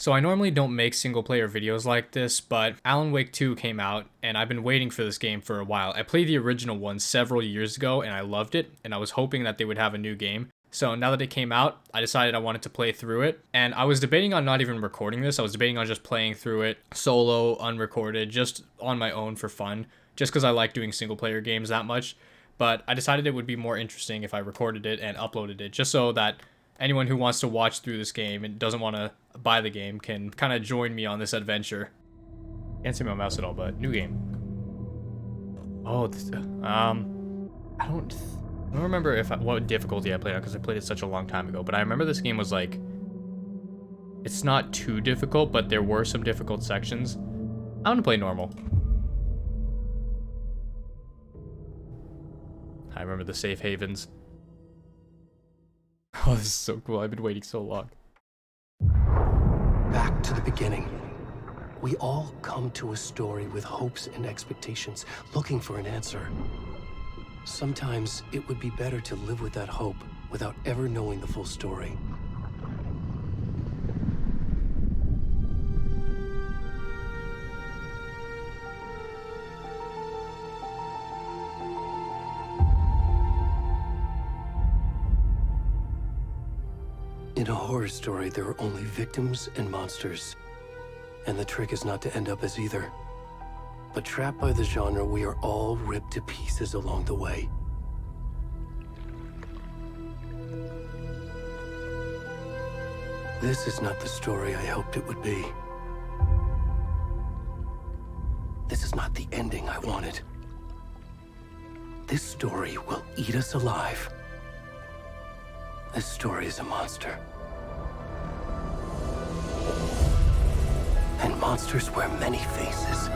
So I normally don't make single player videos like this, but Alan Wake 2 came out and I've been waiting for this game for a while. I played the original one several years ago and I loved it, and I was hoping that they would have a new game. So now that it came out, I decided I wanted to play through it. And I was debating on not even recording this. I was debating on just playing through it solo, unrecorded, just on my own for fun, just because I like doing single player games that much. But I decided it would be more interesting if I recorded it and uploaded it, just so that anyone who wants to watch through this game and doesn't want to buy the game can kind of join me on this adventure. Can't see my mouse at all, but new game. Oh, I don't remember what difficulty I played on because I played it such a long time ago, but I remember this game was like, it's not too difficult, but there were some difficult sections. I'm gonna play normal. I remember the safe havens. Oh, this is so cool. I've been waiting so long. Back to the beginning. We all come to a story with hopes and expectations, looking for an answer. Sometimes it would be better to live with that hope without ever knowing the full story. In a horror story, there are only victims and monsters. And the trick is not to end up as either. But trapped by the genre, we are all ripped to pieces along the way. This is not the story I hoped it would be. This is not the ending I wanted. This story will eat us alive. This story is a monster. And monsters wear many faces.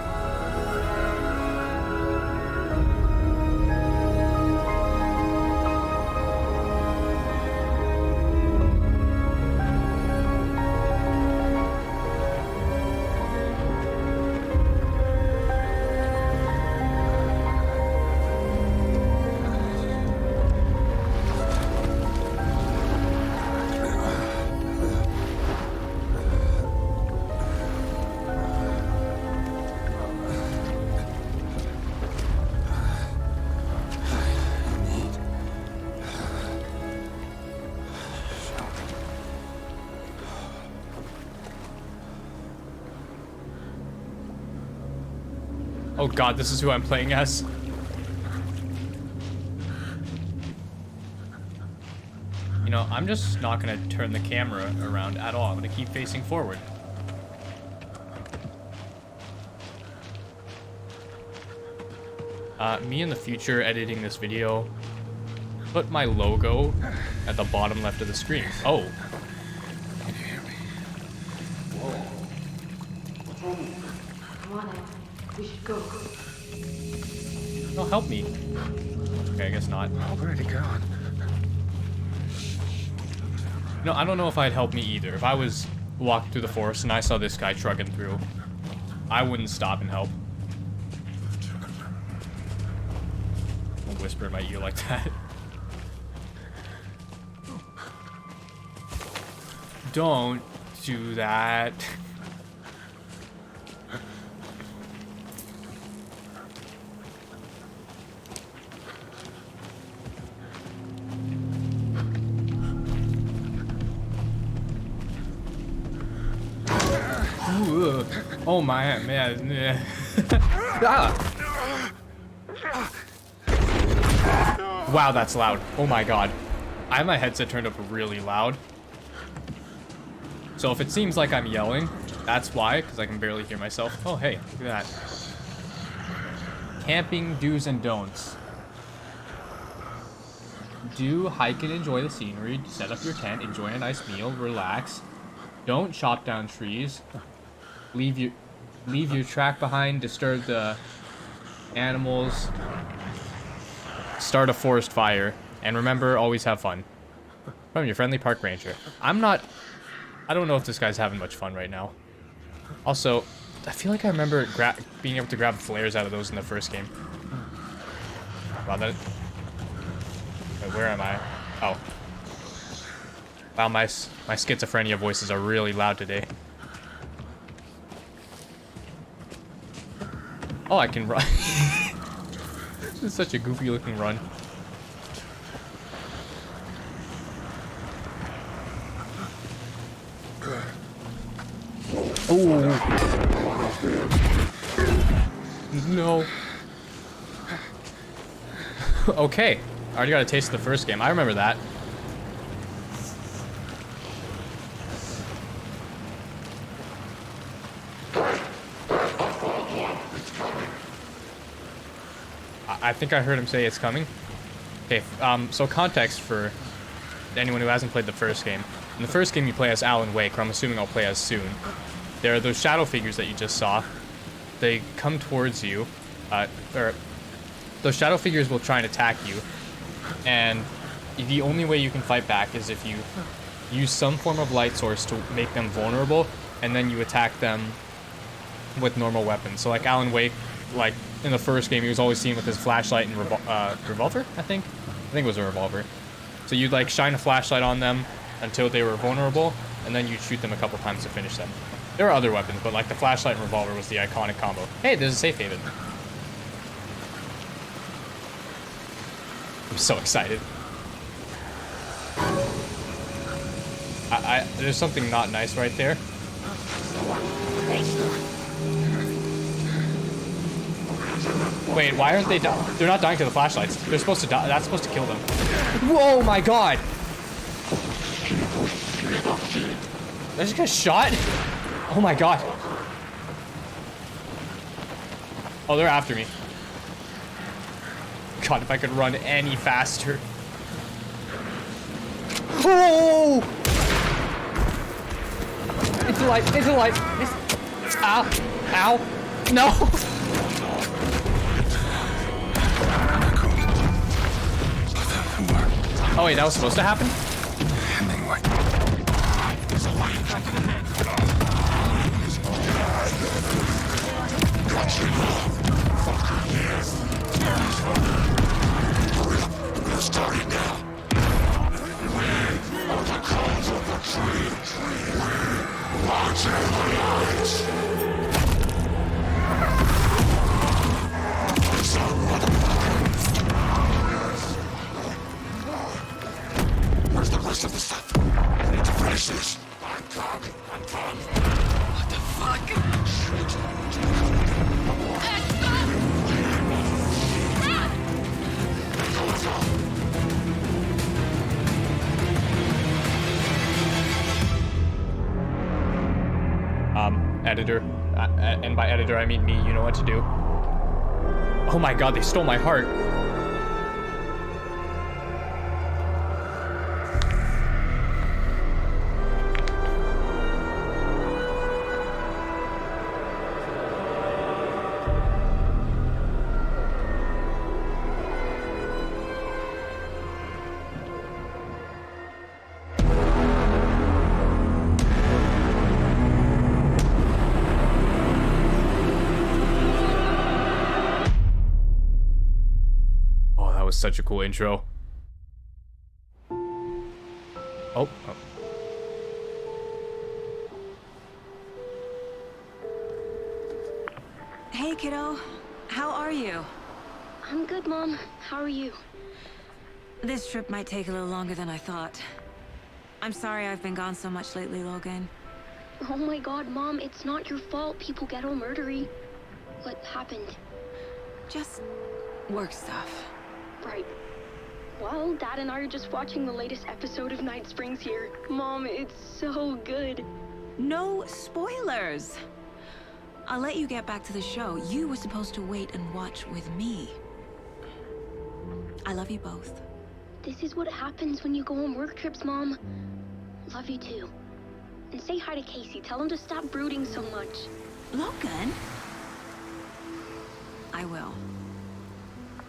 Oh god, this is who I'm playing as. You know, I'm just not gonna turn the camera around at all. I'm gonna keep facing forward. Me in the future editing this video, put my logo at the bottom left of the screen. Oh. Can you hear me? Come on, Ed. We should go. No, help me. Okay, I guess not. Already gone. No, I don't know if I'd help me either. If I was walking through the forest and I saw this guy trucking through, I wouldn't stop and help. Don't whisper in my ear like that. Don't do that. Oh my man. Ah. Wow, that's loud. Oh my god. I have my headset turned up really loud. So if it seems like I'm yelling, that's why, because I can barely hear myself. Oh hey, look at that. Camping do's and don'ts. Do hike and enjoy the scenery. Set up your tent, enjoy a nice meal, relax. Don't chop down trees. Leave your track behind, disturb the animals, start a forest fire, and remember, always have fun. From your friendly park ranger. I don't know if this guy's having much fun right now. Also, I feel like I remember being able to grab flares out of those in the first game. Wow, that... Wait, where am I? Oh. Wow, my schizophrenia voices are really loud today. Oh, I can run. This is such a goofy looking run. Oh. No. Okay. I already got a taste of the first game. I remember that. I think I heard him say it's coming. Okay, so context for anyone who hasn't played the first game. In the first game, you play as Alan Wake, or I'm assuming I'll play as soon. There are those shadow figures that you just saw. They come towards you, or those shadow figures will try and attack you, and the only way you can fight back is if you use some form of light source to make them vulnerable, and then you attack them with normal weapons. So like Alan Wake, like in the first game, he was always seen with his flashlight and revolver, I think it was a revolver. So you'd like shine a flashlight on them until they were vulnerable, and then you'd shoot them a couple times to finish them. There are other weapons, but like the flashlight and revolver was the iconic combo. Hey, there's a safe haven. I'm so excited. There's something not nice right there. Wait, why aren't they dying? They're not dying to the flashlights. They're supposed to die. That's supposed to kill them. Whoa, my god! I just got shot? Oh my god. Oh, they're after me. God, if I could run any faster. Oh! Into the light, into the light. Ow, ow, no. Oh wait, that was supposed to happen? Where's the rest of the stuff? I need to finish this. I'm coming. What the Editor. And by editor, I mean me. You know what to do. Oh my god, they stole my heart. Was such a cool intro. Oh. Hey, kiddo. How are you? I'm good, Mom. How are you? This trip might take a little longer than I thought. I'm sorry I've been gone so much lately, Logan. Oh my god, Mom, it's not your fault people get all murdery. What happened? Just work stuff. Right. Well, Dad and I are just watching the latest episode of Night Springs here. Mom, it's so good. No spoilers! I'll let you get back to the show. You were supposed to wait and watch with me. I love you both. This is what happens when you go on work trips, Mom. Love you too. And say hi to Casey. Tell him to stop brooding so much. Logan? I will.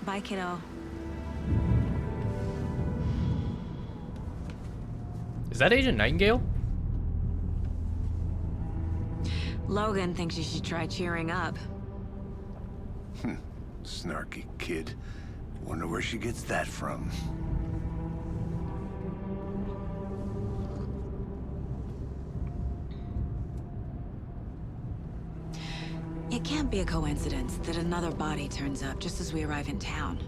Bye, kiddo. Is that Agent Nightingale? Logan thinks you should try cheering up. Snarky kid. Wonder where she gets that from. It can't be a coincidence that another body turns up just as we arrive in town.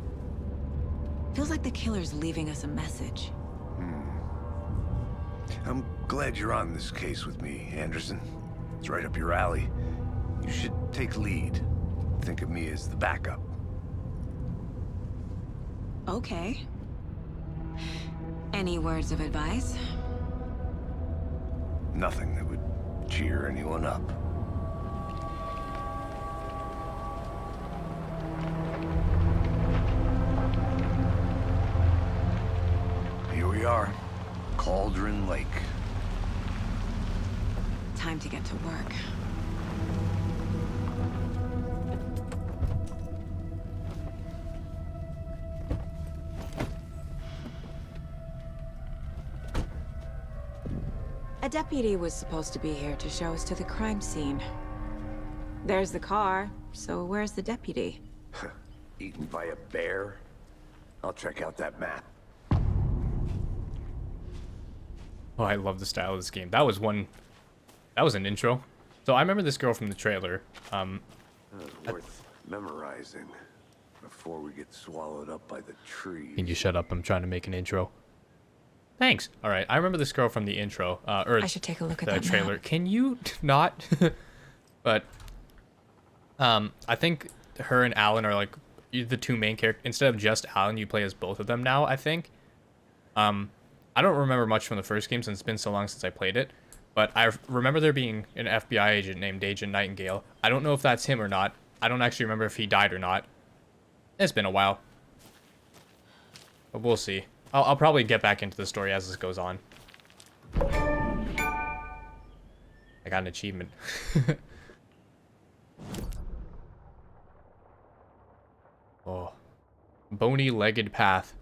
Feels like the killer's leaving us a message. I'm glad you're on this case with me, Anderson. It's right up your alley. You should take lead. Think of me as the backup. Okay. Any words of advice? Nothing that would cheer anyone up. Here we are. Cauldron Lake. Time to get to work. A deputy was supposed to be here to show us to the crime scene. There's the car, so where's the deputy? Eaten by a bear? I'll check out that map. Oh, I love the style of this game. That was an intro. So I remember this girl from the trailer. Worth memorizing before we get swallowed up by the tree. Can you shut up? I'm trying to make an intro. Thanks. All right, I remember this girl from the intro, or I should take a look at the that trailer. map. Can you not? But I think her and Alan are like the two main characters. Instead of just Alan, you play as both of them now, I think. I don't remember much from the first game since it's been so long since I played it, but I remember there being an FBI agent named Agent Nightingale. I don't know if that's him or not. I don't actually remember if he died or not. It's been a while, but we'll see. I'll probably get back into the story as this goes on. I got an achievement. Oh. Bony-legged path.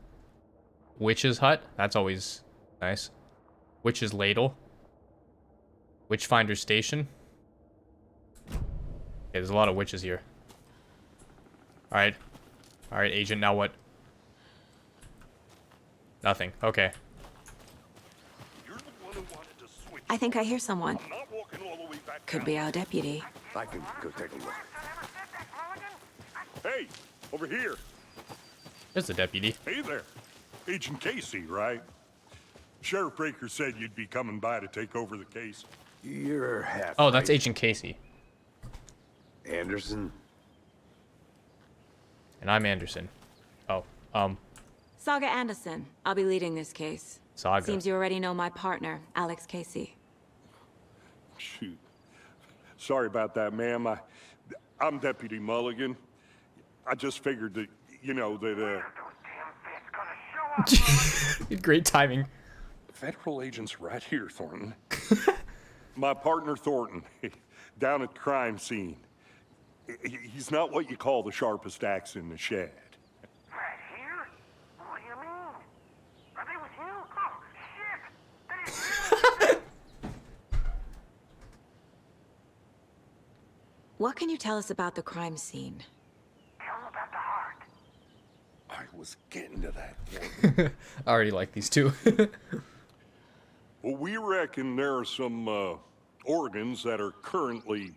Witch's hut? That's always nice. Witch's ladle. Witchfinder station. Okay, there's a lot of witches here. Alright. Alright, agent, now what? Nothing. Okay. You're the one who wanted to switch. I think I hear someone. I'm not walking all the way back Could down. be our deputy. I can go take a look. Hey, over here. There's the deputy. Hey there. Agent Casey, right? Sheriff Breaker said you'd be coming by to take over the case. You're half Oh, that's right. Agent Casey. Anderson. And I'm Anderson. Oh, Saga Anderson. I'll be leading this case. Saga. Seems you already know my partner, Alex Casey. Shoot. Sorry about that, ma'am. I'm Deputy Mulligan. I just figured that, you know, that, Great timing. Federal agents right here, Thornton. My partner, Thornton, down at the crime scene. He's not what you call the sharpest axe in the shed. Right here? What do you mean? Are they with you? Oh, shit! That is What can you tell us about the crime scene? Tell them about the heart. I was getting to that, Thornton. I already like these two. Well, we reckon there are some organs that are currently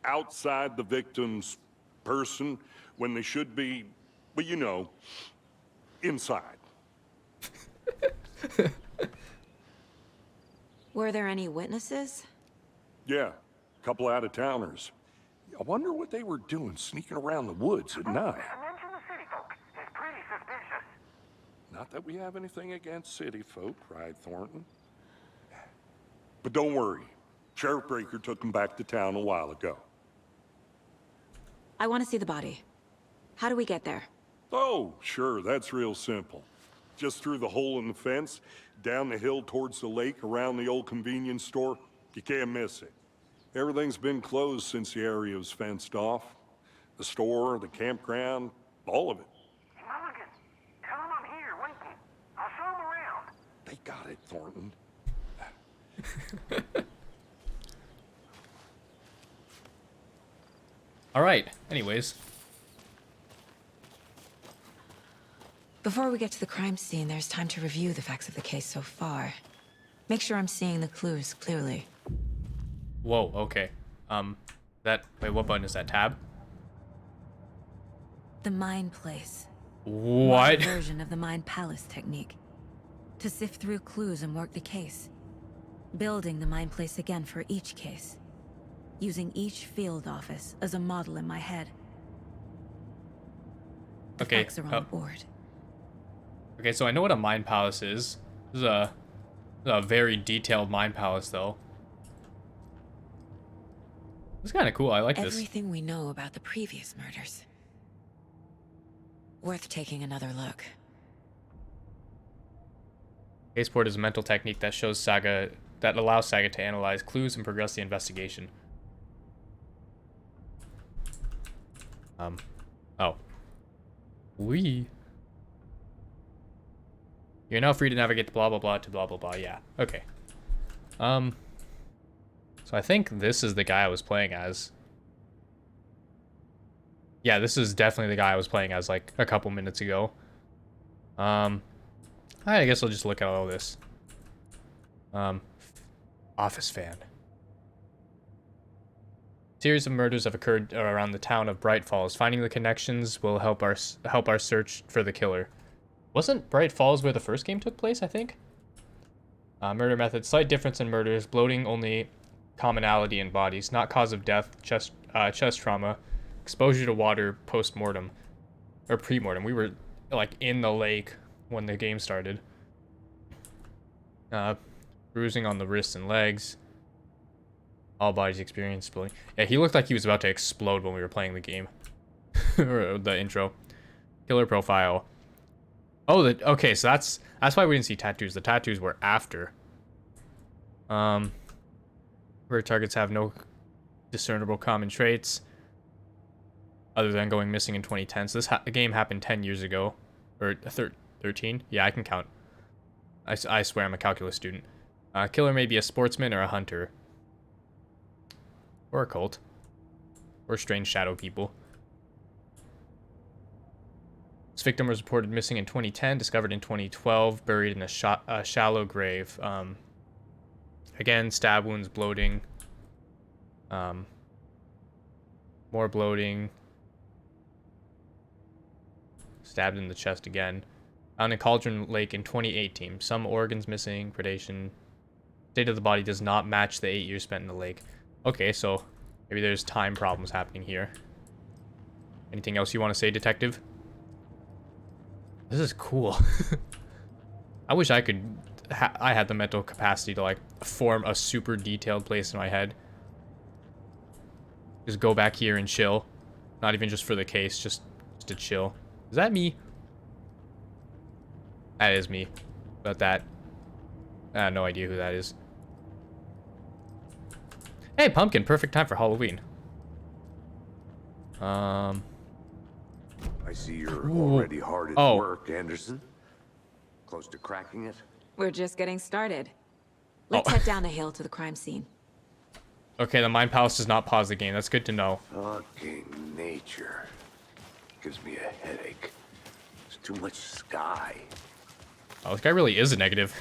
outside the victim's person when they should be, well, you know, inside. Were there any witnesses? Yeah, a couple out-of-towners. I wonder what they were doing sneaking around the woods at night. Mention the city folk. It's pretty suspicious. Not that we have anything against city folk, cried Thornton. But don't worry. Sheriff Breaker took them back to town a while ago. I want to see the body. How do we get there? Oh, sure, that's real simple. Just through the hole in the fence, down the hill towards the lake, around the old convenience store. You can't miss it. Everything's been closed since the area was fenced off. The store, the campground, all of it. Mulligan, tell them I'm here waiting. I'll show them around. They got it, Thornton. All right. Anyways, Before we get to the crime scene, there's time to review the facts of the case so far. Make sure I'm seeing the clues clearly. whoa. Okay. Wait, what button is that? Tab? The Mind Place. What? Modern version of the Mind Palace technique. To sift through clues and work the case. Building the Mind Place again for each case. Using each field office as a model in my head. The Okay. facts are on board. Okay, so I know what a mind palace is. This is a very detailed mind palace, though. It's kind of cool. I like this. Everything we know about the previous murders. Worth taking another look. Caseport is a mental technique that allows Saga to analyze clues and progress the investigation. Oh. You're now free to navigate the blah blah blah to blah blah blah. Yeah. Okay. So I think this is the guy I was playing as. Yeah, this is definitely the guy I was playing as like a couple minutes ago. I guess I'll just look at all this. Office fan. Series of murders have occurred around the town of Bright Falls. Finding the connections will help our search for the killer. Wasn't Bright Falls where the first game took place, I think? Murder method. Slight difference in murders. Bloating only commonality in bodies. Not cause of death. Chest trauma. Exposure to water post-mortem. Or pre-mortem. We were like in the lake when the game started. Bruising on the wrists and legs. All bodies experience bloating. Yeah, he looked like he was about to explode when we were playing the game. Or the intro. Killer profile. Oh, okay, so that's why we didn't see tattoos. The tattoos were after. Where targets have no discernible common traits. Other than going missing in 2010. So this game happened 10 years ago. Or 13? Yeah, I can count. I swear I'm a calculus student. Killer may be a sportsman or a hunter. Or a cult. Or strange shadow people. This victim was reported missing in 2010, discovered in 2012, buried in a shallow grave. Again, stab wounds, bloating. More bloating. Stabbed in the chest again. Found in Cauldron Lake in 2018. Some organs missing, predation. State of the body does not match the 8 years spent in the lake. Okay, so maybe there's time problems happening here. Anything else you want to say, detective? This is cool. I wish I could... I had the mental capacity to, like, form a super detailed place in my head. Just go back here and chill. Not even just for the case, just to chill. Is that me? That is me. About that. I have no idea who that is. Hey, pumpkin. Perfect time for Halloween. I see you're already hard at work, Anderson. Close to cracking it? We're just getting started. Let's head down the hill to the crime scene. Okay, the Mind Palace does not pause the game. That's good to know. Fucking nature. Gives me a headache. There's too much sky. Oh, this guy really is a negative.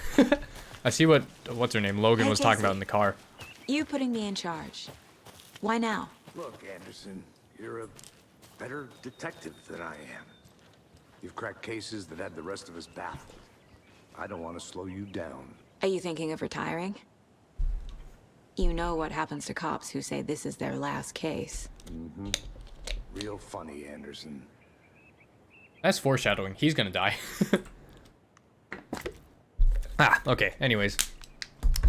I see what's her name? Logan was talking about in the car. You putting me in charge. Why now? Look, Anderson, you're a better detective than I am. You've cracked cases that had the rest of us baffled. I don't want to slow you down. Are you thinking of retiring? You know what happens to cops who say this is their last case. Mm-hmm. Real funny, Anderson. That's foreshadowing. He's gonna die. Okay. Anyways.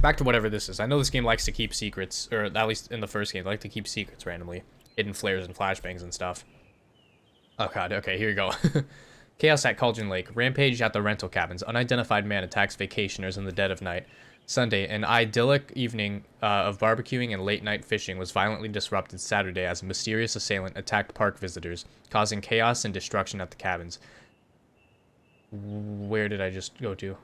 Back to whatever this is. I know this game likes to keep secrets, or at least in the first game, they like to keep secrets randomly. Hidden flares and flashbangs and stuff. Oh god, okay, here we go. Chaos at Cauldron Lake. Rampage at the rental cabins. Unidentified man attacks vacationers in the dead of night. Sunday, an idyllic evening of barbecuing and late-night fishing was violently disrupted Saturday as a mysterious assailant attacked park visitors, causing chaos and destruction at the cabins. Where did I just go to?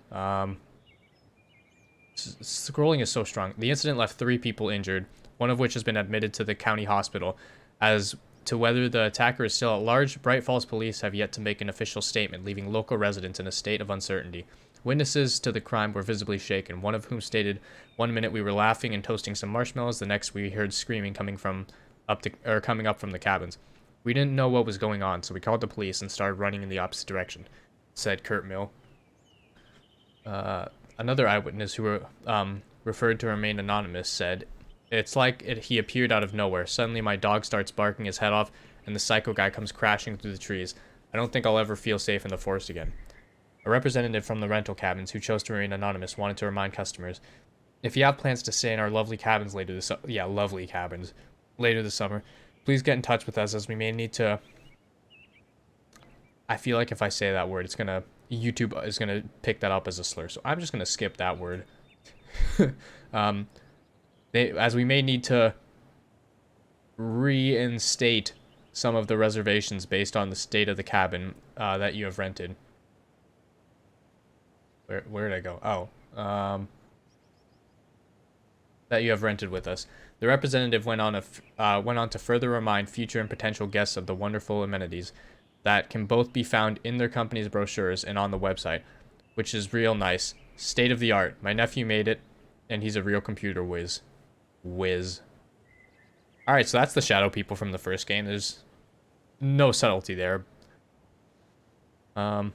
Scrolling is so strong. The incident left 3 people injured, one of which has been admitted to the county hospital. As to whether the attacker is still at large, Bright Falls police have yet to make an official statement, leaving local residents in a state of uncertainty. Witnesses to the crime were visibly shaken, one of whom stated, "One minute we were laughing and toasting some marshmallows, the next we heard screaming coming from coming up from the cabins. We didn't know what was going on, so we called the police and started running in the opposite direction," said Kurt Mill. Another eyewitness who referred to remain anonymous said, "It's like he appeared out of nowhere. Suddenly my dog starts barking his head off and the psycho guy comes crashing through the trees. I don't think I'll ever feel safe in the forest again." A representative from the rental cabins who chose to remain anonymous wanted to remind customers, "If you have plans to stay in our lovely cabins later this summer, please get in touch with us as we may need to..." I feel like if I say that word, YouTube is gonna pick that up as a slur, so I'm just gonna skip that word. As we may need to reinstate some of the reservations based on the state of the cabin that you have rented. Where did I go? Oh, that you have rented with us. The representative went on to further remind future and potential guests of the wonderful amenities that can both be found in their company's brochures and on the website, which is real nice. State of the art. My nephew made it, and he's a real computer whiz. Alright, so that's the shadow people from the first game. There's no subtlety there. Does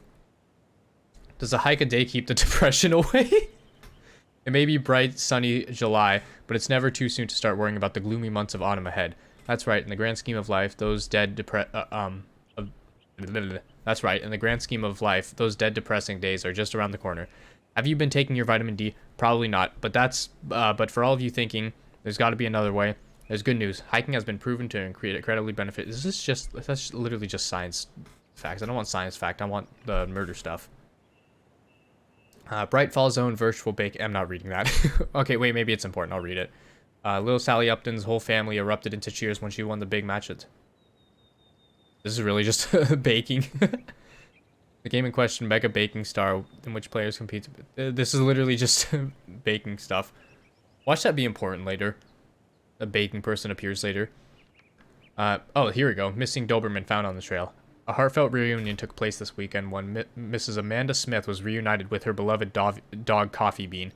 a hike a day keep the depression away? It may be bright, sunny July, but it's never too soon to start worrying about the gloomy months of autumn ahead. That's right, in the grand scheme of life, those dead depressing days are just around the corner. Have you been taking your vitamin D? Probably not, but for all of you thinking, there's got to be another way. There's good news. Hiking has been proven to incredibly benefit. That's literally just science facts. I don't want science fact. I want the murder stuff. Bright Fall Zone virtual bake. I'm not reading that. Okay, wait, maybe it's important. I'll read it. Little Sally Upton's whole family erupted into cheers when she won the big match. This is really just baking. The game in question, Mega Baking Star, in which players compete. This is literally just baking stuff. Watch that be important later. A baking person appears later. Oh, here we go. Missing Doberman found on the trail. A heartfelt reunion took place this weekend when Mrs. Amanda Smith was reunited with her beloved dog Coffee Bean.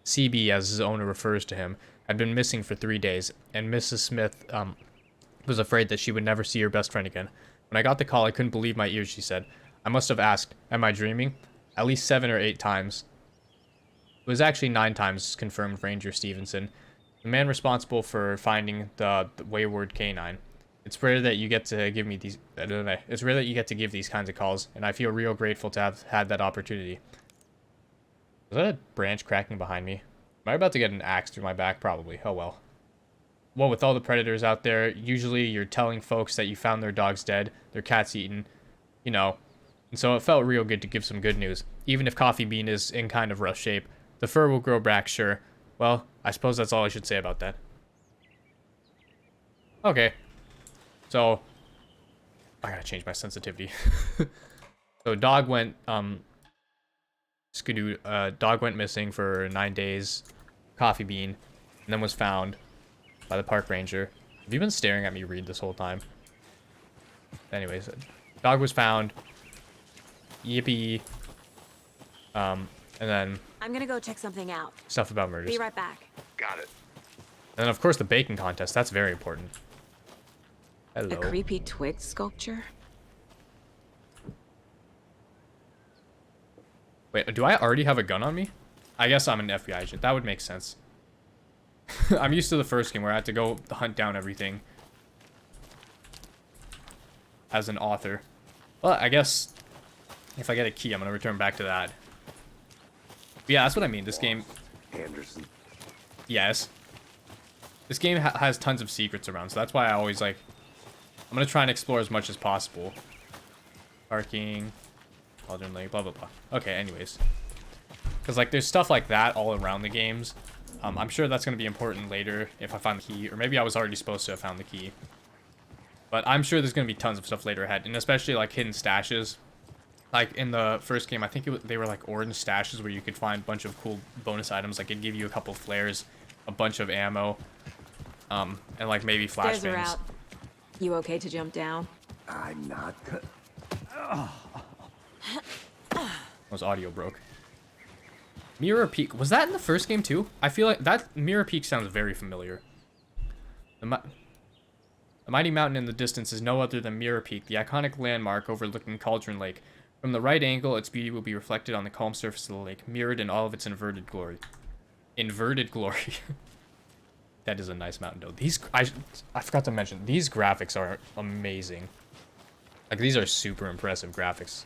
CB, as his owner refers to him, had been missing for 3 days, and Mrs. Smith was afraid that she would never see her best friend again. When I got the call, I couldn't believe my ears, she said. I must have asked, am I dreaming? At least 7 or 8 times. It was actually 9 times, confirmed Ranger Stevenson, the man responsible for finding the wayward canine. It's rare that you get to give me these. It's rare that you get to give these kinds of calls, and I feel real grateful to have had that opportunity. Was that a branch cracking behind me? Am I about to get an axe through my back? Probably. Oh well. Well, with all the predators out there, usually you're telling folks that you found their dogs dead, their cats eaten, you know. And so it felt real good to give some good news. Even if Coffee Bean is in kind of rough shape, the fur will grow back, sure. Well, I suppose that's all I should say about that. Okay. So, I gotta change my sensitivity. So dog went, dog went missing for 9 days, Coffee Bean, and then was found by the park ranger. Have you been staring at me read this whole time? Anyways, dog was found. Yippee. And then... I'm gonna go check something out. Stuff about murders. Be right back. Got it. And then, of course, the baking contest. That's very important. Hello. A creepy twig sculpture? Wait, do I already have a gun on me? I guess I'm an FBI agent. That would make sense. I'm used to the first game where I had to go hunt down everything as an author. Well, I guess if I get a key, I'm going to return back to that. But yeah, that's what I mean. This game... Anderson. Yes. This game has tons of secrets around, so that's why I always like... I'm going to try and explore as much as possible. Parking. Cauldron Lake, blah, blah, blah. Okay, anyways. Because, like, there's stuff like that all around the games. I'm sure that's going to be important later if I find the key. Or maybe I was already supposed to have found the key. But I'm sure there's going to be tons of stuff later ahead. And especially, like, hidden stashes. Like, in the first game, I think they were, like, orange stashes where you could find a bunch of cool bonus items. Like, it'd give you a couple flares, a bunch of ammo, and, like, maybe flashbangs. You okay to jump down? I'm not... Those audio broke. Mirror Peak. Was that in the first game too? I feel like that Mirror Peak sounds very familiar. The mighty mountain in the distance is no other than Mirror Peak, the iconic landmark overlooking Cauldron Lake. From the right angle, its beauty will be reflected on the calm surface of the lake, mirrored in all of its inverted glory. Inverted glory. That is a nice mountain, though. I forgot to mention, these graphics are amazing. Like, these are super impressive graphics.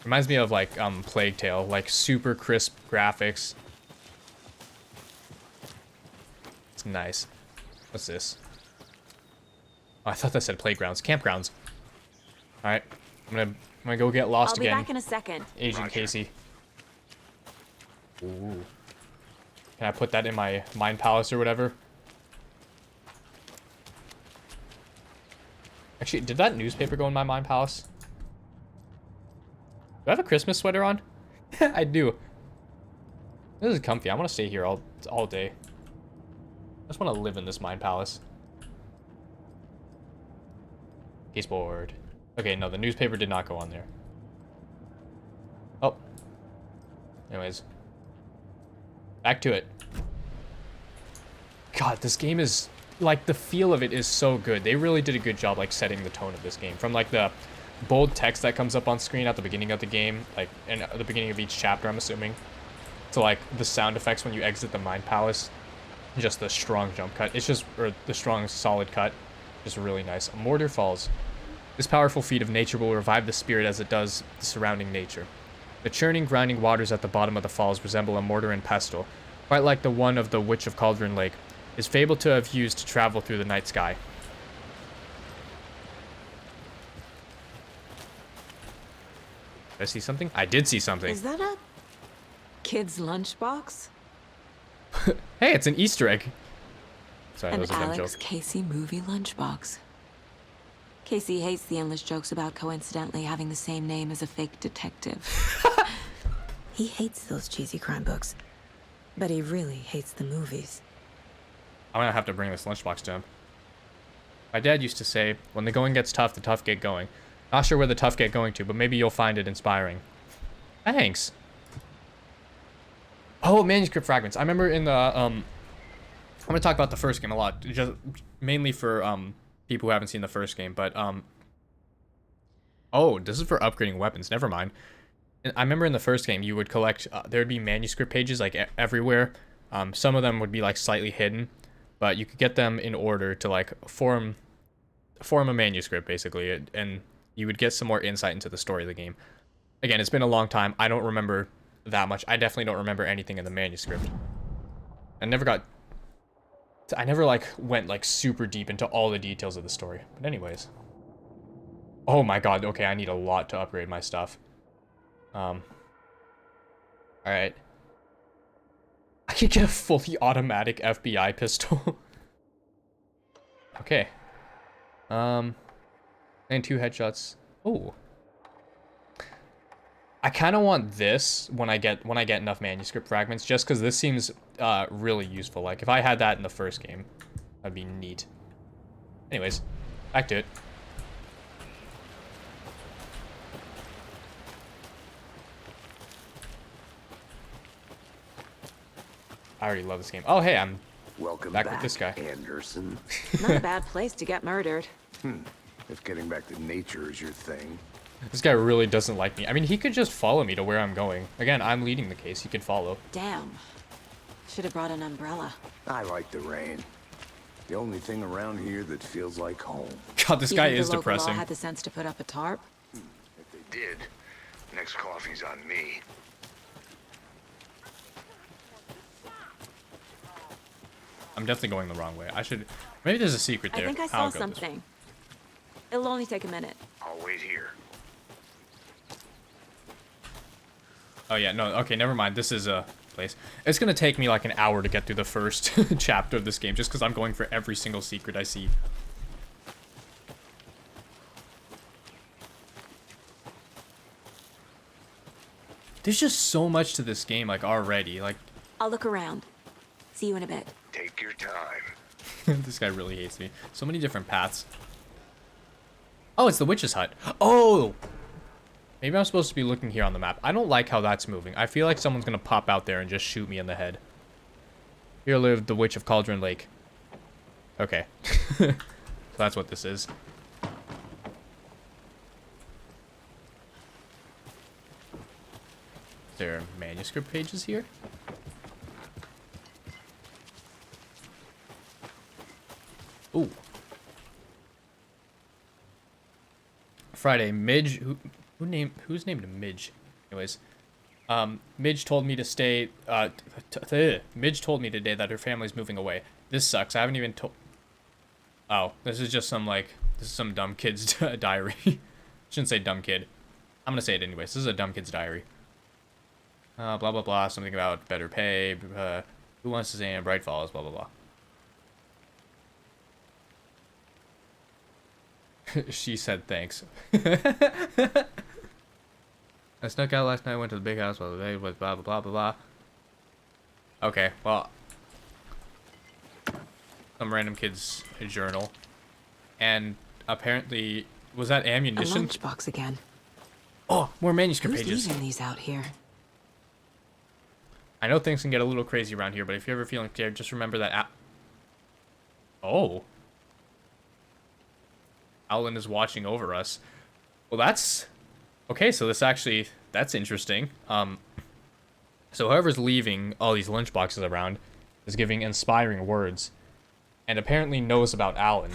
Reminds me of, like, Plague Tale. Like, super crisp graphics. It's nice. What's this? Oh, I thought that said playgrounds. Campgrounds. Alright. I'm gonna go get lost again. I'll be back in a second. Agent Casey. Ooh. Can I put that in my Mind Palace or whatever? Actually, did that newspaper go in my Mind Palace? Do I have a Christmas sweater on? I do. This is comfy. I want to stay here all day. I just want to live in this Mind Palace. Caseboard. Okay, no, the newspaper did not go on there. Oh. Anyways. Back to it. God, this game is... Like, the feel of it is so good. They really did a good job, like, setting the tone of this game. From, like, the bold text that comes up on screen at the beginning of the game, like, and at the beginning of each chapter, I'm assuming, to, like, the sound effects when you exit the Mind Palace. Just the strong jump cut. It's just... Or the strong, solid cut. Just really nice. A mortar falls. This powerful feat of nature will revive the spirit as it does the surrounding nature. The churning, grinding waters at the bottom of the falls resemble a mortar and pestle, quite like the one of the Witch of Cauldron Lake, is fabled to have used to travel through the night sky. Did I see something? I did see something. Is that a kid's lunchbox? Hey, it's an Easter egg. Sorry, that An was a dumb Alex joke. Casey movie lunchbox. Casey hates the endless jokes about coincidentally having the same name as a fake detective. He hates those cheesy crime books, but he really hates the movies. I'm gonna have to bring this lunchbox to him. My dad used to say, when the going gets tough, the tough get going. Not sure where the tough get going to, but maybe you'll find it inspiring. Thanks. Oh, manuscript fragments. I remember in the, I'm gonna talk about the first game a lot, just mainly for, people who haven't seen the first game, but, oh, this is for upgrading weapons, never mind. I remember in the first game, you would collect, there would be manuscript pages, like, everywhere. Some of them would be, like, slightly hidden, but you could get them in order to, like, form a manuscript, basically, and you would get some more insight into the story of the game. Again, it's been a long time. I don't remember that much. I definitely don't remember anything in the manuscript. I never, like, went, like, super deep into all the details of the story. But anyways. Oh my god, okay, I need a lot to upgrade my stuff. Alright. I could get a fully automatic FBI pistol. Okay. And 2 headshots. Oh. I kind of want this when I get enough manuscript fragments, just because this seems really useful. Like, if I had that in the first game, that'd be neat. Anyways, back to it. I already love this game. Oh, hey, I'm Welcome back with this guy. Anderson. Not a bad place to get murdered. If getting back to nature is your thing. This guy really doesn't like me. I mean, he could just follow me to where I'm going. Again, I'm leading the case. He could follow. Damn. Should have brought an umbrella. I like the rain. The only thing around here that feels like home. God, this You guy think is the local law depressing. had the sense to put up a tarp? If they did, next coffee's on me. I'm definitely going the wrong way. I should... Maybe there's a secret there. I think I I'll saw go this way. something. It'll only take a minute. I'll wait here. Oh, yeah, no, okay, never mind. This is a place. It's gonna take me like an hour to get through the first chapter of this game, just because I'm going for every single secret I see. There's just so much to this game, like, already. Like, I'll look around. See you in a bit. Take your time. this guy really hates me. So many different paths. Oh, it's the witch's hut. Oh! Maybe I'm supposed to be looking here on the map. I don't like how that's moving. I feel like someone's gonna pop out there and just shoot me in the head. Here lived the Witch of Cauldron Lake. Okay. So that's what this is. There are manuscript pages here? Ooh. Friday, Midge, who's named Midge? Anyways, Midge told me to stay, Midge told me today that her family's moving away. This sucks. I haven't even told. Oh, this is just some, like, this is some dumb kid's diary. Shouldn't say dumb kid. I'm gonna say it anyways. This is a dumb kid's diary. Blah, blah, blah. Something about better pay. Who wants to stay in Bright Falls? Blah, blah, blah. She said thanks. I snuck out last night, went to the big house while the day was blah, blah, blah, blah, blah. Okay, well. Some random kid's journal. And apparently, was that ammunition? A lunchbox again. Oh, more manuscript Who's pages. leaving these out here? I know things can get a little crazy around here, but if you're ever feeling scared, just remember that. Oh. Alan is watching over us. Well, that's... Okay, so this actually... That's interesting. So whoever's leaving all these lunchboxes around is giving inspiring words. And apparently knows about Alan.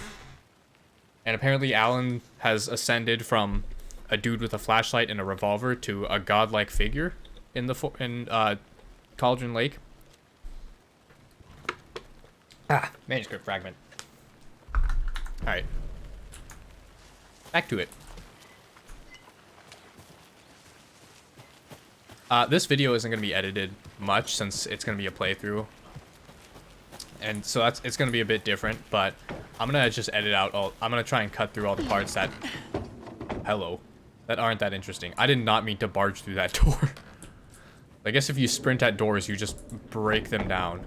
And apparently Alan has ascended from a dude with a flashlight and a revolver to a godlike figure in the Cauldron Lake. Ah, manuscript fragment. Alright. Back to it. This video isn't going to be edited much since it's going to be a playthrough. And so it's going to be a bit different, but I'm going to just edit out I'm going to try and cut through all the parts that... Hello. That aren't that interesting. I did not mean to barge through that door. I guess if you sprint at doors, you just break them down.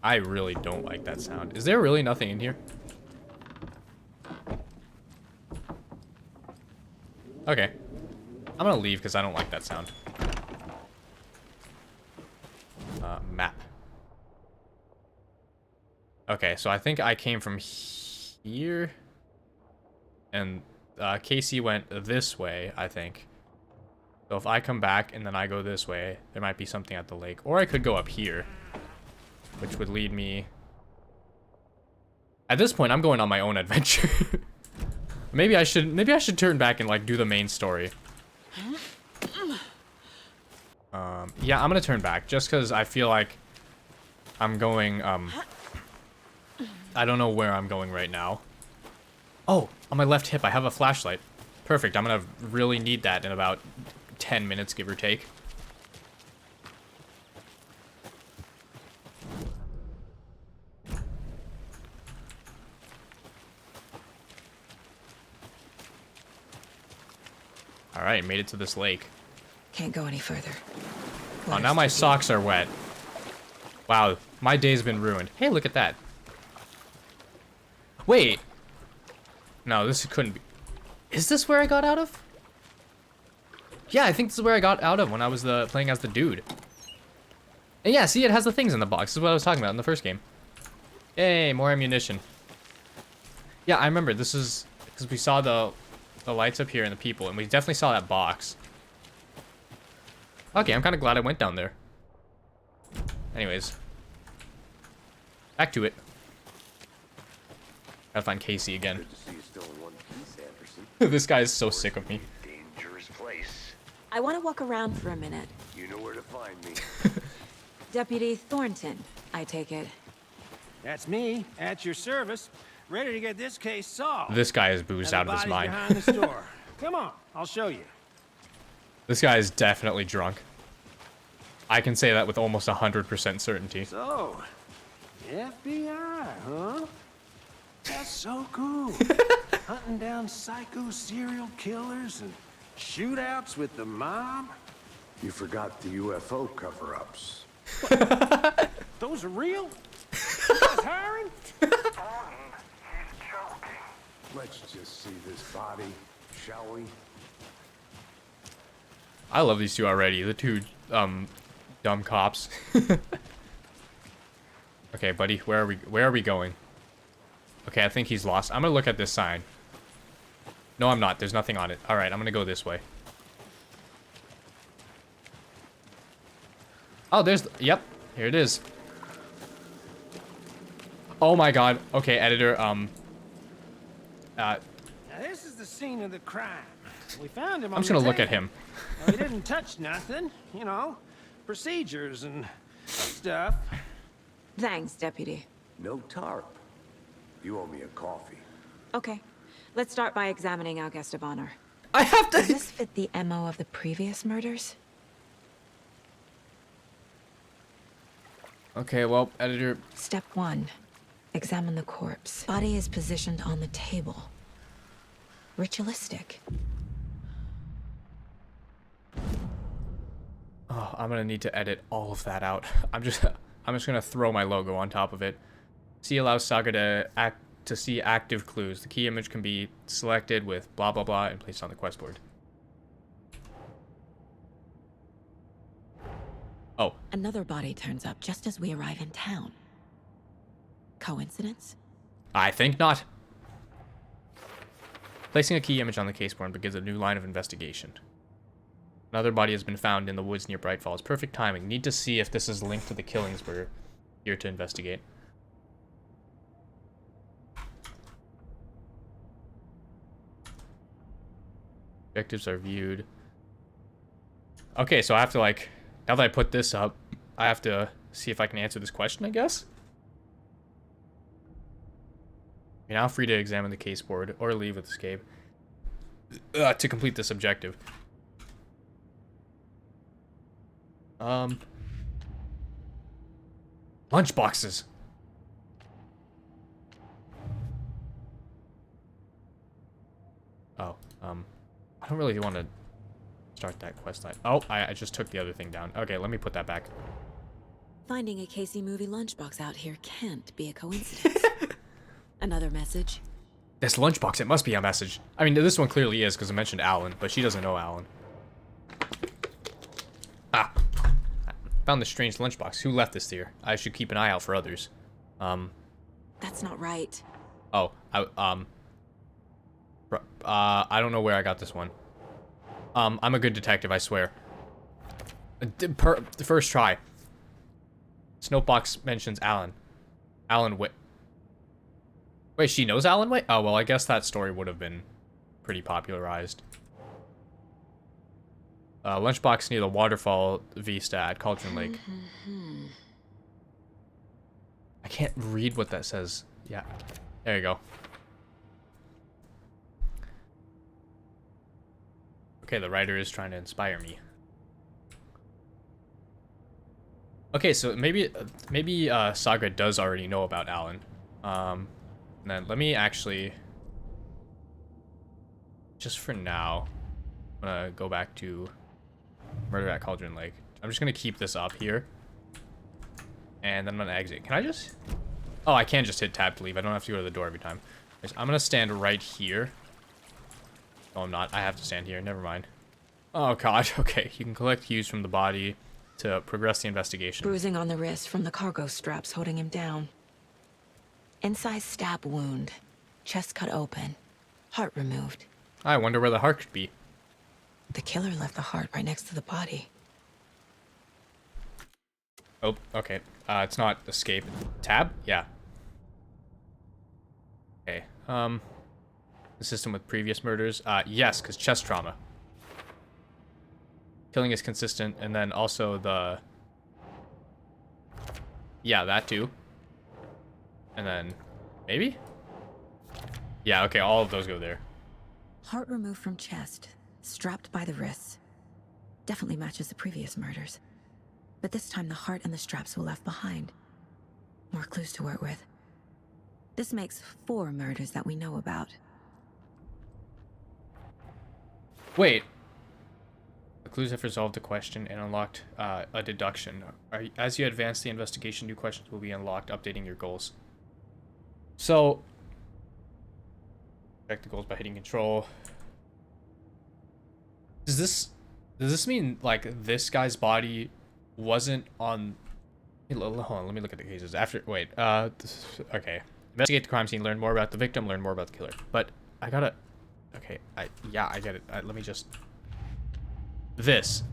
I really don't like that sound. Is there really nothing in here? Okay. I'm gonna leave because I don't like that sound. Map. Okay, so I think I came from here. And Casey went this way, I think. So if I come back and then I go this way, there might be something at the lake. Or I could go up here, which would lead me... At this point, I'm going on my own adventure. Maybe I should turn back and like do the main story. Yeah, I'm gonna turn back just because I feel like I'm going, I don't know where I'm going right now. Oh, on my left hip, I have a flashlight. Perfect, I'm gonna really need that in about 10 minutes, give or take. Alright, made it to this lake. Can't go any further. Oh, now my socks are wet. Wow, my day's been ruined. Hey, look at that. Wait. No, this couldn't be. Is this where I got out of? Yeah, I think this is where I got out of when I was playing as the dude. And yeah, see, it has the things in the box. This is what I was talking about in the first game. Yay, more ammunition. Yeah, I remember. This is because we saw the lights up here and the people, and we definitely saw that box. Okay, I'm kind of glad I went down there. Anyways. Back to it. Gotta find Casey again. Good to see you still in one piece, Anderson. This guy is so sick of me. Dangerous place. I want to walk around for a minute. You know where to find me. Deputy Thornton, I take it. That's me, at your service, ready to get this case solved. This guy is boozed out of his mind. Behind the store. Come on, I'll show you. This guy is definitely drunk. I can say that with almost 100% certainty. So, FBI, huh? That's so cool. Hunting down psycho serial killers and shootouts with the mob. You forgot the UFO cover-ups. Those are real? You guys hiring? Let's just see this body, shall we? I love these two already. The two, dumb cops. Okay, buddy, where are we going? Okay, I think he's lost. I'm gonna look at this sign. No, I'm not. There's nothing on it. All right, I'm gonna go this way. Oh, yep, here it is. Oh my god. Okay, editor, Now this is the scene of the crime. We found him on I'm just gonna the look at table. him. Well, he didn't touch nothing, you know. Procedures and stuff. Thanks, Deputy. No tarp. You owe me a coffee. Okay. Let's start by examining our guest of honor. I have Does to. this fit the MO of the previous murders? Okay, well, editor. Step 1. Examine the corpse. Body is positioned on the table. Ritualistic. Oh, I'm gonna need to edit all of that out. I'm just gonna throw my logo on top of it. C allows Saga to see active clues. The key image can be selected with blah blah blah and placed on the quest board. Oh. Another body turns up just as we arrive in town. Coincidence? I think not. Placing a key image on the case board begins a new line of investigation. Another body has been found in the woods near Bright Falls. Perfect timing. Need to see if this is linked to the killings we're here to investigate. Objectives are viewed. Okay, so I have to, like, now that I put this up, I have to see if I can answer this question, I guess? You're now free to examine the case board or leave with escape to complete this objective. Lunch boxes. Oh, I don't really want to start that quest line. Oh, I just took the other thing down. Okay, let me put that back. Finding a Casey movie lunchbox out here can't be a coincidence. Another message. This lunchbox, it must be a message. I mean, this one clearly is because it mentioned Alan, but she doesn't know Alan. Ah. Found this strange lunchbox. Who left this here? I should keep an eye out for others. That's not right. Oh, I don't know where I got this one. I'm a good detective, I swear. First try. Snowbox mentions Alan. Alan Wait, she knows Alan Wait? Oh, well, I guess that story would have been pretty popularized. Lunchbox near the waterfall vista at Cauldron Lake. I can't read what that says. Yeah, there you go. Okay, the writer is trying to inspire me. Okay, so maybe Saga does already know about Alan. And then let me actually, just for now, I'm gonna go back to Murder at Cauldron Lake. I'm just gonna keep this up here, and then I'm gonna exit. Can I just? Oh, I can just hit tab to leave. I don't have to go to the door every time. I'm gonna stand right here. Oh, I'm not. I have to stand here. Never mind. Oh god. Okay, you can collect cues from the body to progress the investigation. Bruising on the wrist from the cargo straps holding him down. Incised stab wound. Chest cut open. Heart removed. I wonder where the heart could be. The killer left the heart right next to the body. Oh, okay. It's not escape. Tab? Yeah. Okay. Consistent with previous murders? Yes, because chest trauma. Killing is consistent, and then also the... Yeah, that too. And then... Maybe? Yeah, okay, all of those go there. Heart removed from chest. Strapped by the wrists. Definitely matches the previous murders. But this time the heart and the straps were left behind. More clues to work with. This makes 4 murders that we know about. Wait. The clues have resolved the question and unlocked a deduction. As you advance the investigation, new questions will be unlocked, updating your goals. So, check the goals by hitting control. Does this mean, like, this guy's body wasn't on Hold on, let me look at the cases. Okay. Investigate the crime scene, learn more about the victim, learn more about the killer. But I gotta... Okay, yeah, I get it. Let me just... This.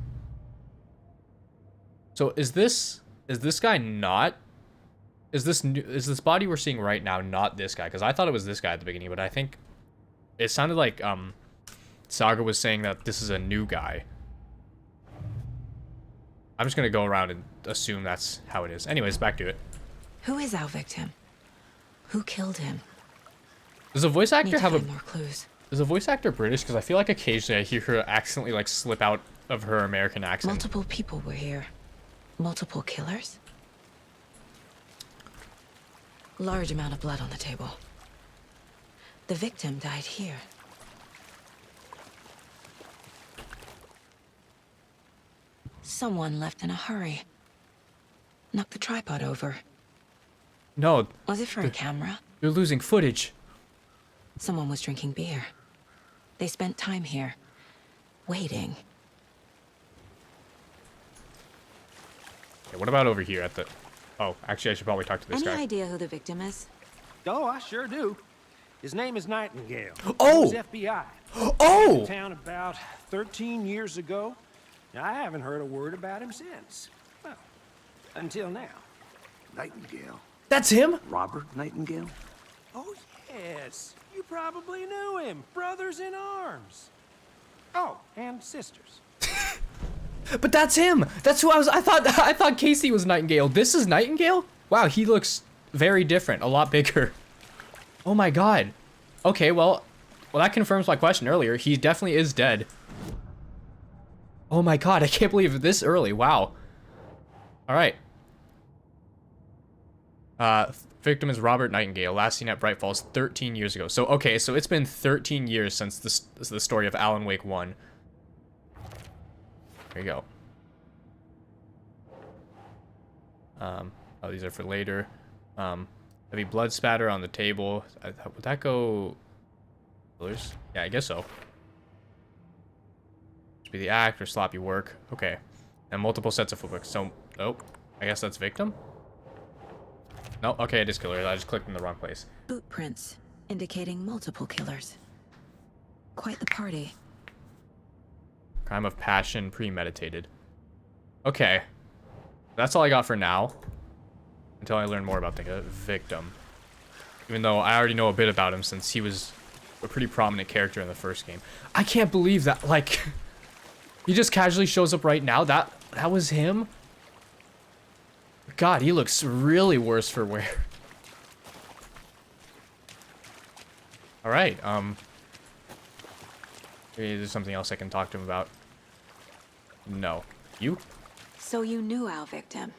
So is this guy not... Is this body we're seeing right now not this guy? Because I thought it was this guy at the beginning, but I think... It sounded like, Saga was saying that this is a new guy. I'm just gonna go around and assume that's how it is. Anyways, back to it. Who is our victim? Who killed him? Does the voice actor Need to have a... find more clues. Is the voice actor British? Because I feel like occasionally I hear her accidentally, like, slip out of her American accent. Multiple people were here. Multiple killers? Large amount of blood on the table. The victim died here. Someone left in a hurry. Knocked the tripod over. No. Was it for a camera? You're losing footage. Someone was drinking beer. They spent time here, waiting. Okay, what about over here at the... Oh, actually, I should probably talk to this Any guy. idea who the victim is? Oh, I sure do. His name is Nightingale. Oh! He was FBI. Oh! Came to town about 13 years ago. I haven't heard a word about him since. Well, until now. Nightingale. That's him? Robert Nightingale? Oh, yes. You probably knew him. Brothers in arms. Oh, and sisters. But that's him. That's who I thought Casey was Nightingale. This is Nightingale? Wow, he looks very different, a lot bigger. Oh my god. Okay, well that confirms my question earlier. He definitely is dead. Oh my god, I can't believe it this early. Wow. All right. Victim is Robert Nightingale, last seen at Bright Falls 13 years ago. So, okay, so it's been 13 years since the story of Alan Wake 1. There you go. Oh, these are for later. Heavy blood spatter on the table. Would that go... Killers? Yeah, I guess so. Should be the act or sloppy work. Okay. And multiple sets of footprints. So, oh, I guess that's victim? No, okay, it is killer. I just clicked in the wrong place. Boot prints, indicating multiple killers. Quite the party. Crime of passion, premeditated. Okay. That's all I got for now. Until I learn more about the victim. Even though I already know a bit about him since he was a pretty prominent character in the first game. I can't believe that, like... he just casually shows up right now. That was him? God, he looks really worse for wear. Alright, maybe there's something else I can talk to him about. No. You? So you knew our victim?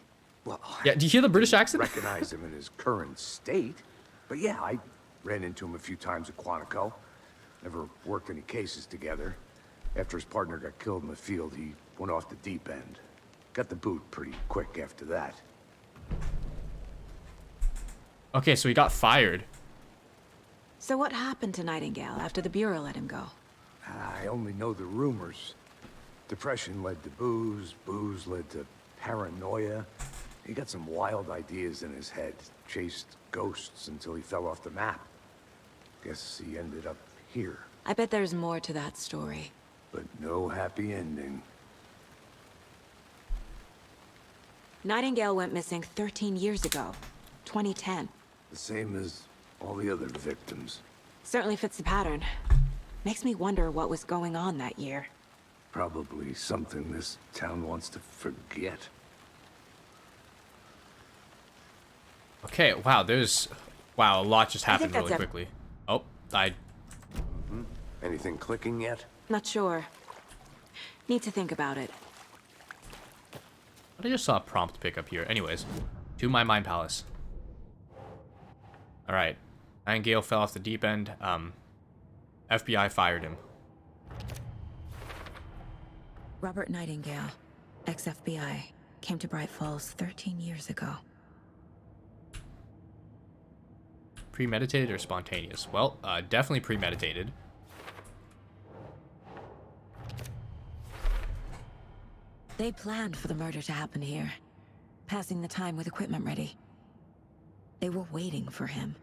Well, Yeah, do you hear the British accent? recognize him in his current state. But yeah, I ran into him a few times at Quantico. Never worked any cases together. After his partner got killed in the field, he went off the deep end. Got the boot pretty quick after that. Okay, so he got fired. So what happened to Nightingale after the Bureau let him go? I only know the rumors. Depression led to booze, booze led to paranoia. He got some wild ideas in his head, chased ghosts until he fell off the map. Guess he ended up here, I bet there's more to that story. but no happy ending. Nightingale went missing 13 years ago, 2010. The same as all the other victims. Certainly fits the pattern. Makes me wonder what was going on that year. Probably something this town wants to forget. Okay, wow, wow, a lot just happened that's really quickly. Oh, Anything clicking yet? Not sure. Need to think about it. I just saw a prompt pick up here. Anyways, to my mind palace. Alright. Nightingale fell off the deep end. FBI fired him. Robert Nightingale, ex-FBI, came to Bright Falls 13 years ago. Premeditated or spontaneous? Well, definitely premeditated. They planned for the murder to happen here. passing the time with equipment ready. They were waiting for him.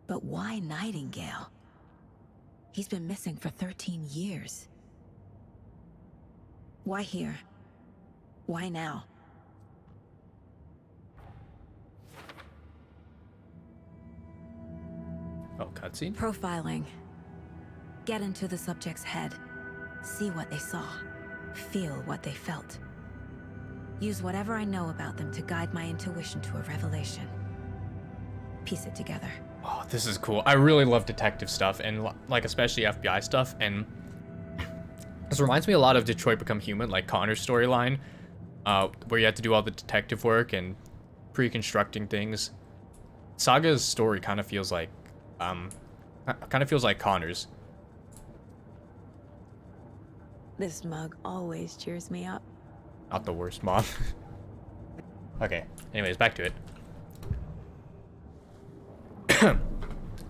But why Nightingale? He's been missing for 13 years. Why here? Why now? Oh, cutscene? Profiling. Get into the subject's head. See what they saw. Feel what they felt. Use whatever I know about them to guide my intuition to a revelation. Piece it together. Oh, this is cool. I really love detective stuff, and like especially FBI stuff, and this reminds me a lot of Detroit Become Human, like Connor's storyline, where you have to do all the detective work and pre-constructing things. Saga's story kind of feels like Connor's. This mug always cheers me up. Not the worst, Mom. Okay, anyways, back to it.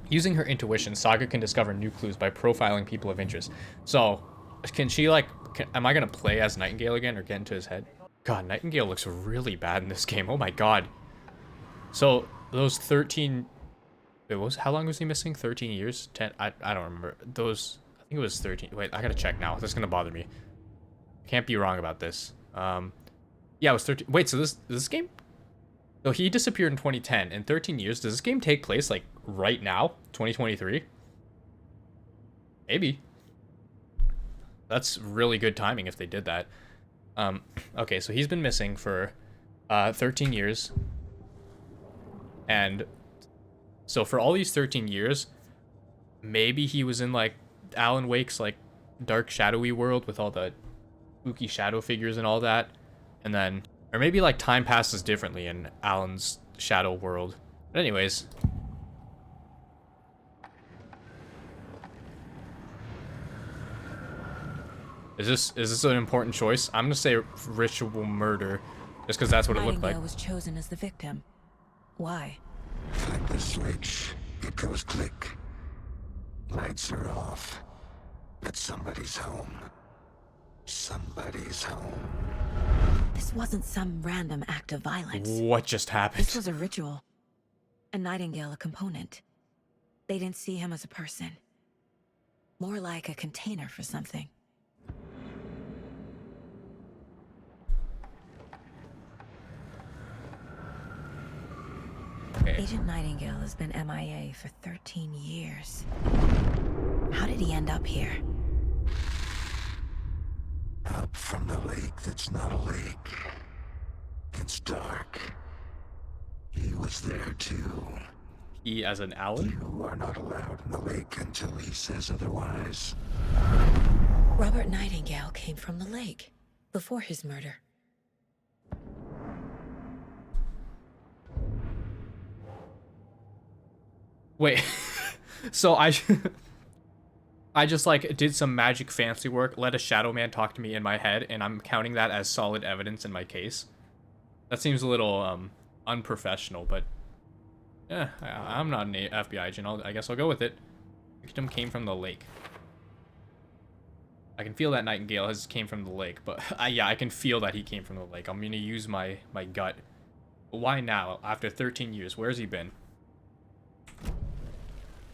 Using her intuition, Saga can discover new clues by profiling people of interest. So, can she, like, am I gonna play as Nightingale again or get into his head? God, Nightingale looks really bad in this game. Oh my god. So, those 13... Wait, how long was he missing? 13 years? 10? I don't remember. I think it was 13. Wait, I gotta check now. This is gonna bother me. I can't be wrong about this. Yeah, it was 13. Wait, so this game? So he disappeared in 2010. In 13 years, does this game take place, like, right now? 2023? Maybe. That's really good timing if they did that. Okay, so he's been missing for 13 years. And so for all these 13 years, maybe he was in, like, Alan Wake's, like, dark shadowy world with all the spooky shadow figures and all that. And then, or maybe, like, time passes differently in Alan's shadow world. But anyways. Is this an important choice? I'm gonna say ritual murder, just because that's what it looked like. Nightingale was chosen as the victim. Why? Flip the switch. It goes click. Lights are off. But somebody's home. Somebody's home. This wasn't some random act of violence. What just happened? This was a ritual. A Nightingale a component. They didn't see him as a person. More like a container for something. Okay. Agent Nightingale has been MIA for 13 years. How did he end up here? Up from the lake that's not a lake. It's dark. He was there too. He as an Alan? You are not allowed in the lake until he says otherwise. Robert Nightingale came from the lake before his murder. Wait. So I just like did some magic fancy work, let a shadow man talk to me in my head, and I'm counting that as solid evidence in my case. That seems a little unprofessional, but yeah, I'm not an FBI agent. I guess I'll go with it. Victim came from the lake. I can feel that Nightingale came from the lake, but yeah, I can feel that he came from the lake. I'm gonna use my gut. But why now? After 13 years, where's he been?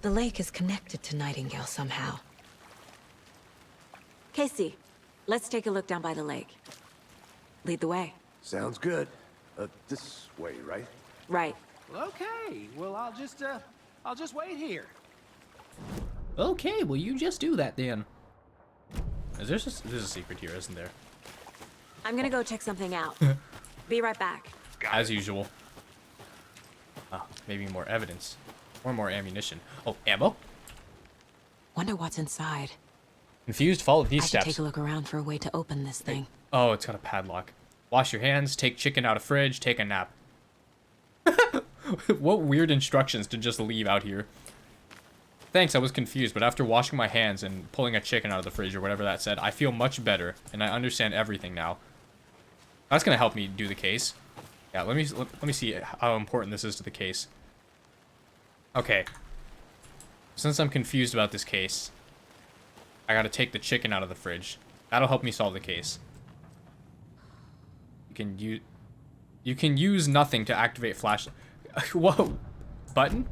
The lake is connected to Nightingale somehow. Casey, let's take a look down by the lake. Lead the way. Sounds good. This way, right? Right. Okay, well, I'll just wait here. Okay, well you just do that then. There's a secret here, isn't there? I'm gonna go check something out. Be right back. As usual. Oh, maybe more evidence. Or more ammunition. Oh, ammo? Wonder what's inside. Confused, follow these I should steps. take a look around for a way to open this thing. Oh, it's got a padlock. Wash your hands, take chicken out of fridge, take a nap. What weird instructions to just leave out here. Thanks, I was confused, but after washing my hands and pulling a chicken out of the fridge or whatever that said, I feel much better, and I understand everything now. That's gonna help me do the case. Yeah, let me see how important this is to the case. Okay. Since I'm confused about this case, I gotta take the chicken out of the fridge. That'll help me solve the case. You can use... You can use nothing to activate flashlight. Whoa. Button?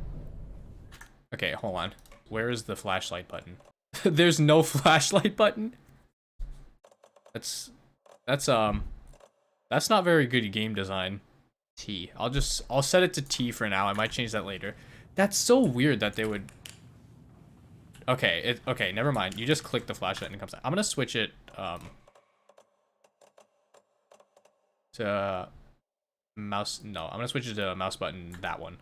Okay, hold on. Where is the flashlight button? There's no flashlight button? That's not very good game design. T. I'll set it to T for now. I might change that later. That's so weird that they would... Okay, okay, never mind. You just click the flashlight and it comes out. I'm gonna switch it to mouse. No, I'm gonna switch it to mouse button, that one.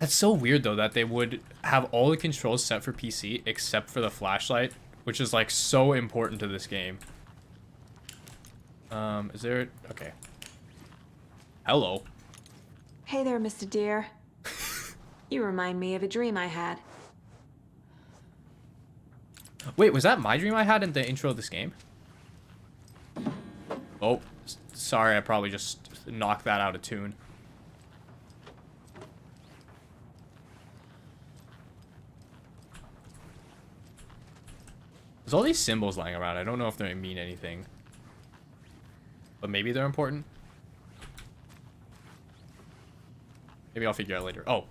That's so weird though that they would have all the controls set for PC except for the flashlight, which is like so important to this game. Is there... Okay. Hello. Hey there, Mr. Deer. You remind me of a dream I had. Wait, was that my dream I had in the intro of this game? Oh, sorry, I probably just knocked that out of tune. There's all these symbols lying around. I don't know if they mean anything. But maybe they're important. Maybe I'll figure out later. Oh.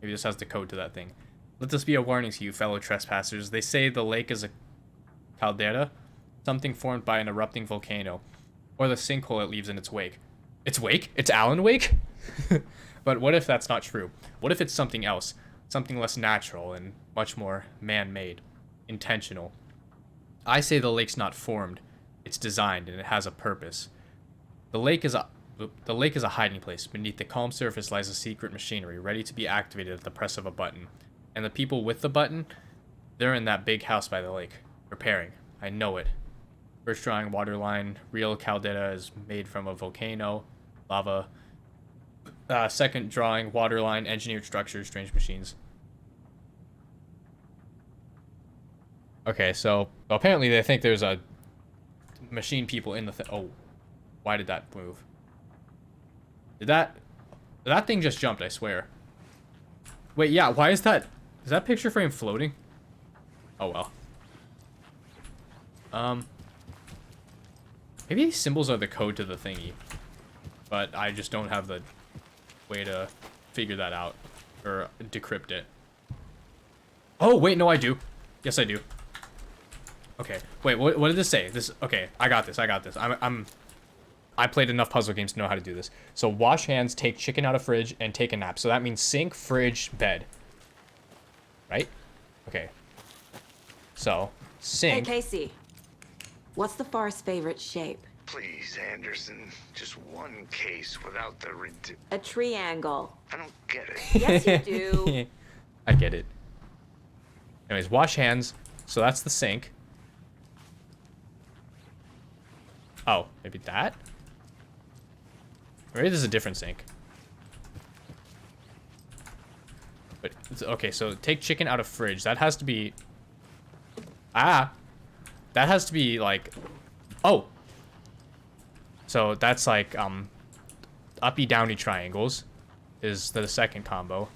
Maybe this has the code to that thing. Let this be a warning to you, fellow trespassers. They say the lake is a caldera, something formed by an erupting volcano, or the sinkhole it leaves in its wake. Its wake? It's Alan Wake? But what if that's not true? What if it's something else? Something less natural and much more man-made, intentional. I say the lake's not formed. It's designed and it has a purpose. The lake is a hiding place. Beneath the calm surface lies a secret machinery ready to be activated at the press of a button. And the people with the button, they're in that big house by the lake, repairing. I know it. First drawing, water line. Real caldera is made from a volcano, lava. Second drawing, water line, engineered structures, strange machines. Okay, so apparently they think there's a machine people in the oh, why did that move? That thing just jumped, I swear. Wait, yeah, why is that picture frame floating? Oh well. Maybe these symbols are the code to the thingy, but I just don't have the way to figure that out or decrypt it. Oh wait, no, I do. Yes, I do. Okay, wait, what did this say? Okay, I got this. I played enough puzzle games to know how to do this. So wash hands, take chicken out of fridge, and take a nap. So that means sink, fridge, bed. Right? Okay. So, sink. Hey, Casey. What's the Forest's favorite shape? Please, Anderson. Just one case without the A triangle. I don't get it. Yes, you do. I get it. Anyways, wash hands. So that's the sink. Oh, maybe that? Maybe this is a different sink. But, okay, so take chicken out of fridge. That has to be... that has to be, like... Oh! So, that's, like, uppy-downy triangles is the second combo.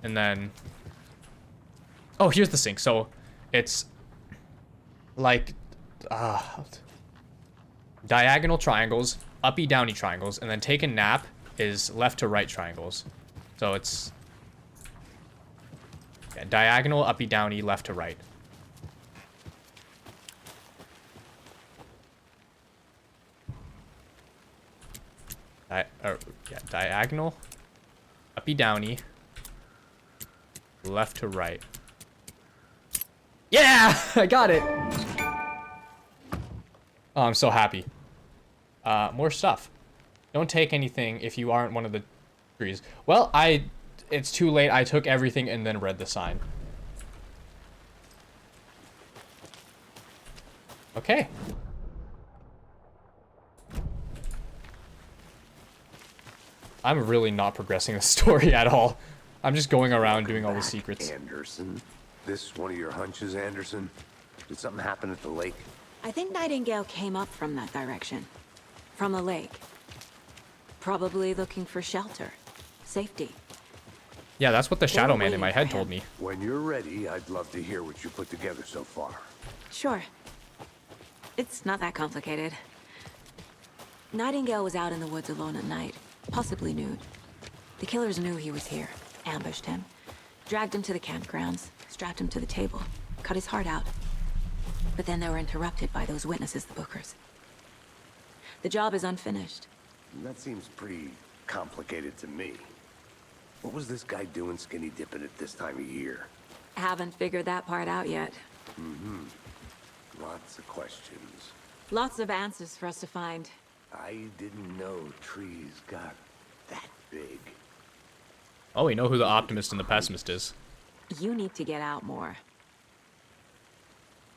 And then... Oh, here's the sink. So, it's... like... diagonal triangles, uppy-downy triangles, and then take a nap is left-to-right triangles. So, it's... yeah, diagonal, uppy-downy, left-to-right. Diagonal, uppy-downy, left-to-right. Yeah! I got it! Oh, I'm so happy. More stuff. Don't take anything if you aren't one of the trees. Well, it's too late. I took everything and then read the sign. Okay. I'm really not progressing the story at all. I'm just going around doing all the secrets. Anderson, this one of your hunches, Anderson? Did something happen at the lake? I think Nightingale came up from that direction. From the lake. Probably looking for shelter. Safety. Yeah, that's what the Shadow Man in my head told me. When you're ready, I'd love to hear what you put together so far. Sure. It's not that complicated. Nightingale was out in the woods alone at night, possibly nude. The killers knew he was here, ambushed him, dragged him to the campgrounds, strapped him to the table, cut his heart out. But then they were interrupted by those witnesses, the Bookers. The job is unfinished. That seems pretty complicated to me. What was this guy doing skinny dipping at this time of year? Haven't figured that part out yet. Lots of questions. Lots of answers for us to find. I didn't know trees got that big. Oh, we know who the optimist and the pessimist is. You need to get out more.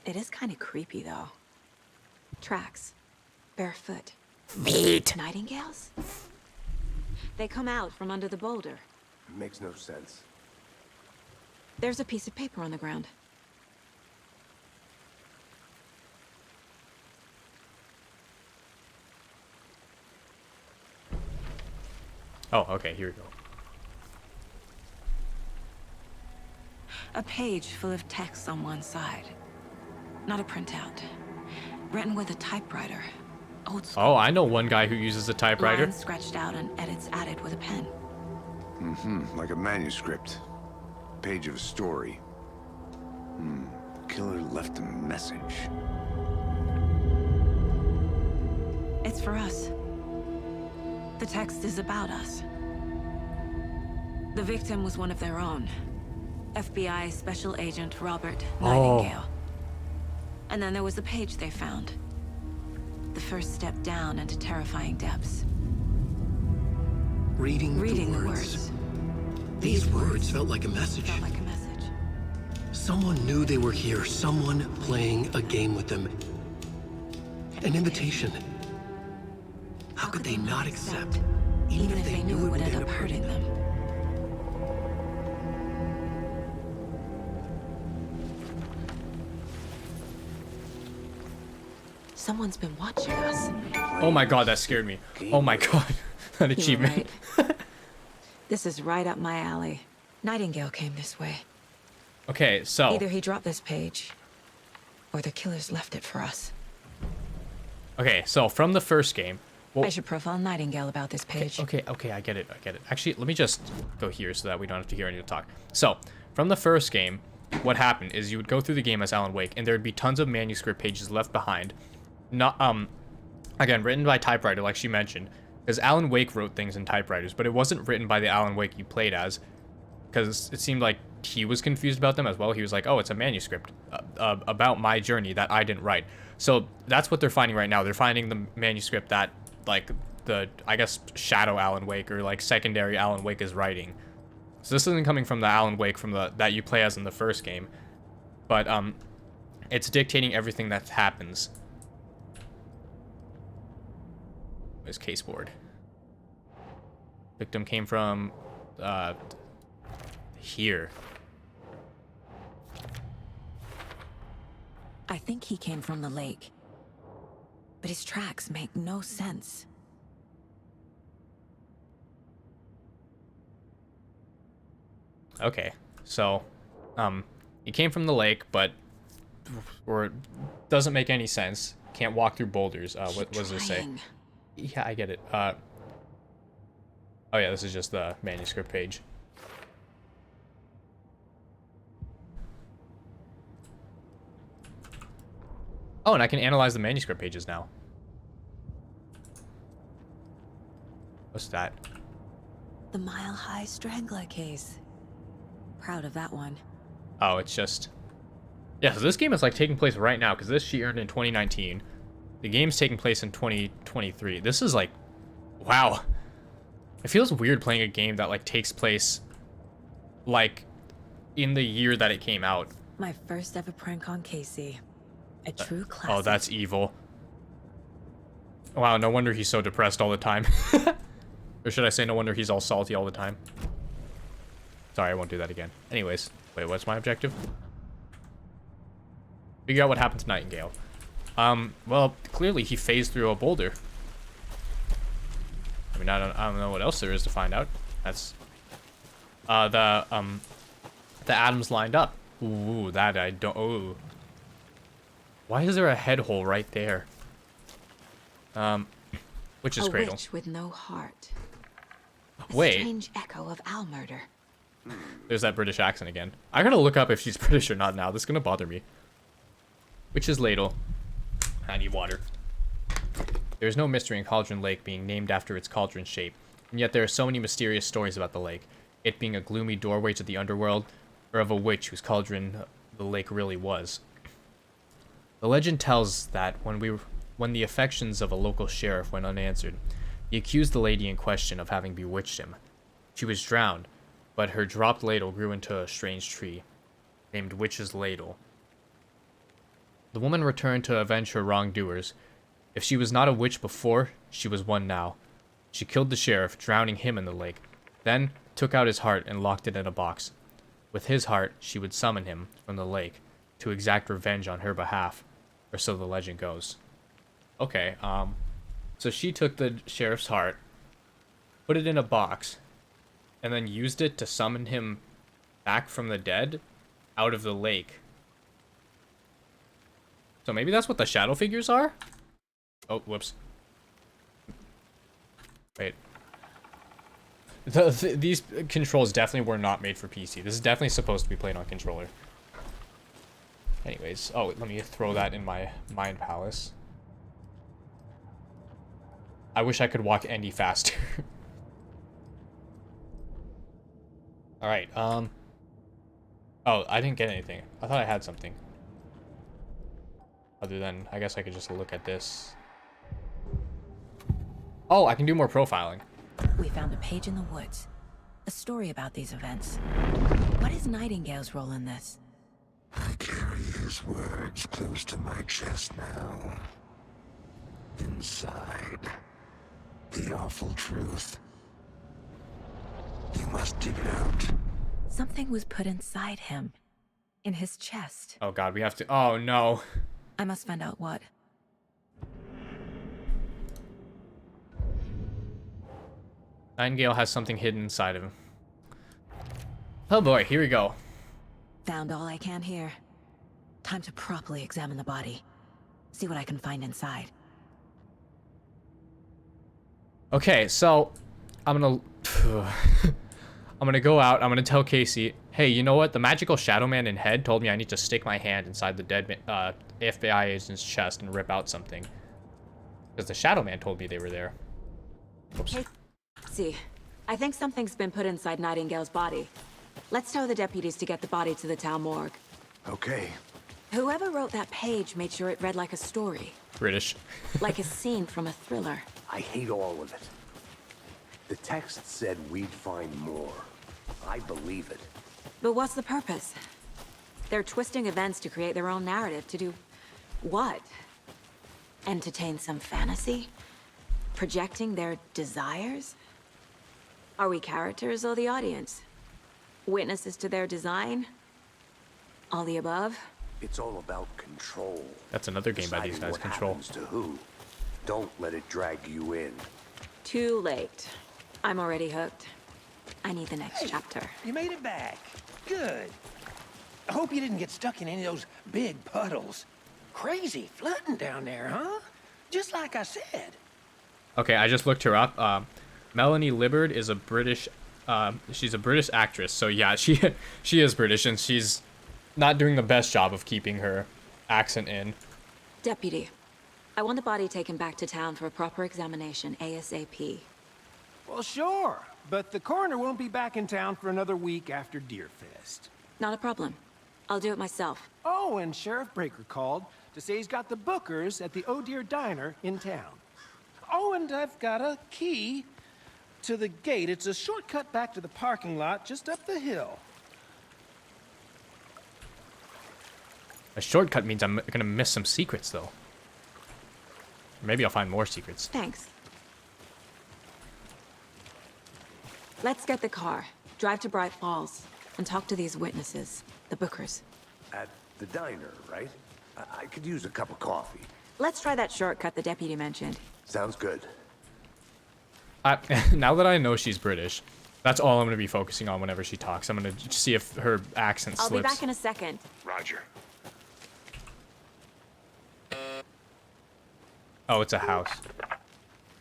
It is kind of creepy, though. Tracks. Barefoot. Meat. Nightingales? They come out from under the boulder. Makes no sense. There's a piece of paper on the ground. Oh, okay, here we go. A page full of text on one side. Not a printout. Written with a typewriter. Old school. Oh, I know one guy who uses a typewriter. Lines scratched out and edits added with a pen. Like a manuscript. Page of a story. Killer left a message. It's for us. The text is about us. The victim was one of their own. FBI Special Agent Robert Nightingale. And then there was the page they found. The first step down into terrifying depths. Reading the words. words. These words felt like a message. Felt like a message. Someone knew they were here. Someone playing a game with them. An invitation. How could they not accept? Even if they knew it would end up hurting them. Someone's been watching us. Oh my god, that scared me. Oh my god, that You were achievement. right. This is right up my alley. Nightingale came this way. Okay, so Either he dropped this page, or the killers left it for us. from the first game. Well, I should profile Nightingale about this page. okay, I get it. Actually, let me just go here so that we don't have to hear anyone talk. So, from the first game, what happened is you would go through the game as Alan Wake, and there would be tons of manuscript pages left behind. Not again, written by typewriter, like she mentioned, because Alan Wake wrote things in typewriters, but it wasn't written by the Alan Wake you played as, because it seemed like he was confused about them as well. He was like, oh, it's a manuscript about my journey that I didn't write. So that's what they're finding right now. They're finding the manuscript that, like, I guess, Shadow Alan Wake or, like, secondary Alan Wake is writing. So this isn't coming from the Alan Wake from that you play as in the first game, but it's dictating everything that happens. His case board. Victim came from here. I think he came from the lake. But his tracks make no sense. Okay, so he came from the lake, but or doesn't make any sense. Can't walk through boulders. What does this say? Trying. Yeah, I get it. Oh yeah, this is just the manuscript page. Oh, and I can analyze the manuscript pages now. What's that? The Mile High Strangler case. Proud of that one. Oh, it's just... Yeah, so this game is like taking place right now, because this she earned in 2019. The game's taking place in 2023. This is like... Wow. It feels weird playing a game that like takes place like in the year that it came out. My first ever prank on Casey. A true classic. Oh, that's evil. Wow, no wonder he's so depressed all the time. Or should I say no wonder he's all salty all the time? Sorry, I won't do that again. Anyways, wait, what's my objective? Figure out what happened to Nightingale. Well, clearly he phased through a boulder. I mean, I don't know what else there is to find out. That's the atoms lined up. Ooh, that I don't. Ooh. Why is there a head hole right there? Witch's a Cradle. witch with no heart. A Wait. strange echo of Al murder. There's that British accent again. I gotta look up if she's British or not now. This is gonna bother me. Witch's Ladle. I need water. There's no mystery in Cauldron Lake being named after its cauldron shape, and yet there are so many mysterious stories about the lake. It being a gloomy doorway to the underworld, or of a witch whose cauldron the lake really was. The legend tells that when the affections of a local sheriff went unanswered, he accused the lady in question of having bewitched him. She was drowned, but her dropped ladle grew into a strange tree, named Witch's Ladle. The woman returned to avenge her wrongdoers. If she was not a witch before, she was one now. She killed the sheriff, drowning him in the lake, then took out his heart and locked it in a box. With his heart, she would summon him from the lake to exact revenge on her behalf, or so the legend goes. Okay, so she took the sheriff's heart, put it in a box, and then used it to summon him back from the dead out of the lake. So maybe that's what the shadow figures are? Oh, whoops. Wait. These controls definitely were not made for PC. This is definitely supposed to be played on controller. Anyways, oh, let me throw that in my mind palace. I wish I could walk any faster. Alright, oh, I didn't get anything. I thought I had something. Other than, I guess I could just look at this. Oh, I can do more profiling. We found a page in the woods. A story about these events. What is Nightingale's role in this? I carry his words close to my chest now. Inside, the awful truth. You must dig it out. Something was put inside him. In his chest. Oh god, we have to... Oh no. I must find out what. Nightingale has something hidden inside of him. Oh boy, here we go. Found all I can here. Time to properly examine the body. See what I can find inside. Okay, so I'm gonna I'm gonna go out. I'm gonna tell Casey, hey, you know what? The magical shadow man in head told me I need to stick my hand inside the dead FBI agent's chest and rip out something. Because the shadow man told me they were there. Oops. Hey, see, I think something's been put inside Nightingale's body. Let's tell the deputies to get the body to the town morgue. Okay. Whoever wrote that page made sure it read like a story. British. Like a scene from a thriller. I hate all of it. The text said we'd find more. I believe it. But what's the purpose? They're twisting events to create their own narrative. To do what? Entertain some fantasy? Projecting their desires? Are we characters or the audience? Witnesses to their design? All the above? It's all about control. That's another game by these Deciding guys, what Control. happens to who. Don't let it drag you in. Too late. I'm already hooked. I need the next chapter. You made it back. Good. I hope you didn't get stuck in any of those big puddles. Crazy flooding down there, huh? Just like I said. Okay, I just looked her up. Melanie Libbard is a British, she's a British actress. So yeah, she is British, and she's not doing the best job of keeping her accent in. Deputy, I want the body taken back to town for a proper examination, ASAP. Well, sure. But the coroner won't be back in town for another week after Deerfest. Not a problem. I'll do it myself. Oh, and Sheriff Breaker called to say he's got the bookers at the Oh Dear Diner in town. Oh, and I've got a key to the gate. It's a shortcut back to the parking lot just up the hill. A shortcut means I'm gonna miss some secrets, though. Maybe I'll find more secrets. Thanks. Let's get the car, drive to Bright Falls, and talk to these witnesses, the bookers. At the diner, right? I could use a cup of coffee. Let's try that shortcut the deputy mentioned. Sounds good. Now that I know she's British, that's all I'm gonna be focusing on whenever she talks. I'm gonna see if her accent slips. I'll be back in a second. Roger. Oh, it's a house.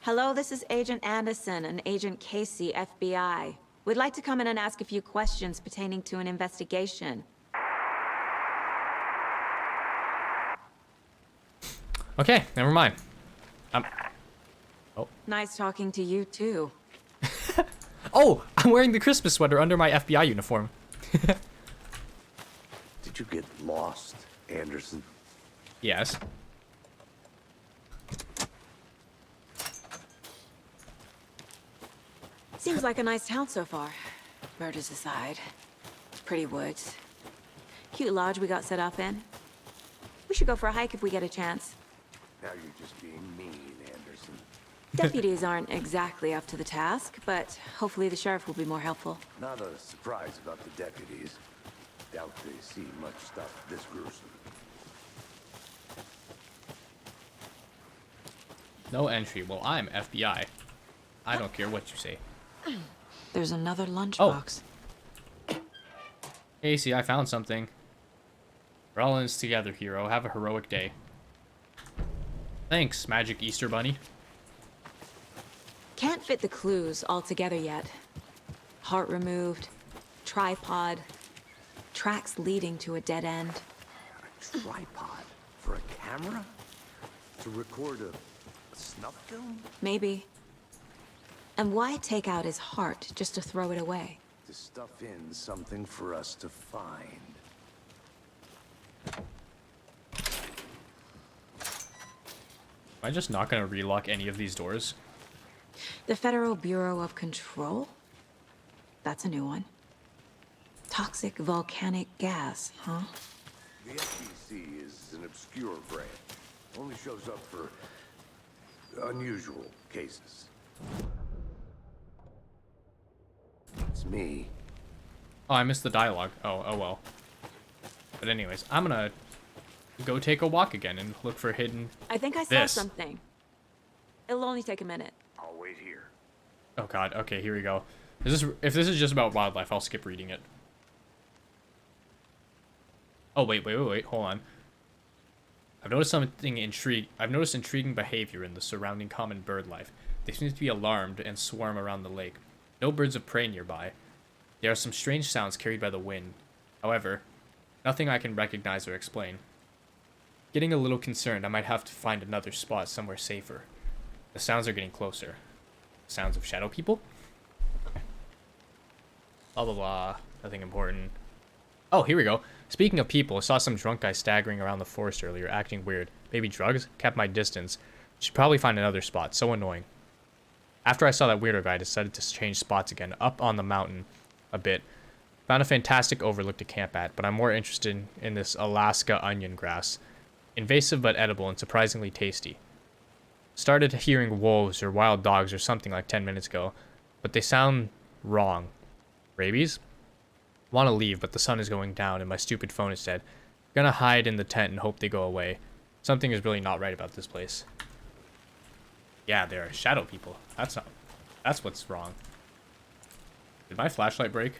Hello, this is Agent Anderson and Agent Casey, FBI. We'd like to come in and ask a few questions pertaining to an investigation. Okay, never mind. Nice talking to you, too. Oh, I'm wearing the Christmas sweater under my FBI uniform. Did you get lost, Anderson? Yes. Seems like a nice town so far. Murders aside. Pretty woods. Cute lodge we got set up in. We should go for a hike if we get a chance. Now you're just being mean, Anderson. Deputies aren't exactly up to the task, but hopefully the sheriff will be more helpful. Not a surprise about the deputies. Doubt they see much stuff this gruesome. No entry. Well, I'm FBI. I don't care what you say. There's another lunchbox. Casey, I found something. We're all in this together, hero. Have a heroic day. Thanks, Magic Easter Bunny. Can't fit the clues all together yet. Heart removed, tripod, tracks leading to a dead end. A tripod? For a camera? To record a snuff film? Maybe. And why take out his heart just to throw it away? To stuff in something for us to find. Am I just not gonna relock any of these doors? The Federal Bureau of Control? That's a new one. Toxic volcanic gas, huh? The FBC is an obscure brand. Only shows up for unusual cases. It's me. Oh, I missed the dialogue. Oh well. But anyways, I'm gonna go take a walk again and look for hidden... I think I saw something. It'll only take a minute. I'll wait here. Oh god, okay, here we go. If this is just about wildlife, I'll skip reading it. Oh, wait, hold on. I've noticed intriguing behavior in the surrounding common bird life. They seem to be alarmed and swarm around the lake. No birds of prey nearby. There are some strange sounds carried by the wind. However, nothing I can recognize or explain. Getting a little concerned, I might have to find another spot somewhere safer. The sounds are getting closer. Sounds of shadow people? Blah blah blah. Nothing important. Oh, here we go. Speaking of people, I saw some drunk guy staggering around the forest earlier, acting weird. Maybe drugs? Kept my distance. Should probably find another spot. So annoying. After I saw that weirdo guy, I decided to change spots again, up on the mountain a bit. Found a fantastic overlook to camp at, but I'm more interested in this Alaska onion grass. Invasive but edible and surprisingly tasty. Started hearing wolves or wild dogs or something like 10 minutes ago, but they sound wrong. Rabies? Want to leave, but the sun is going down and my stupid phone is dead. Gonna hide in the tent and hope they go away. Something is really not right about this place. Yeah, there are shadow people. That's what's wrong. Did my flashlight break?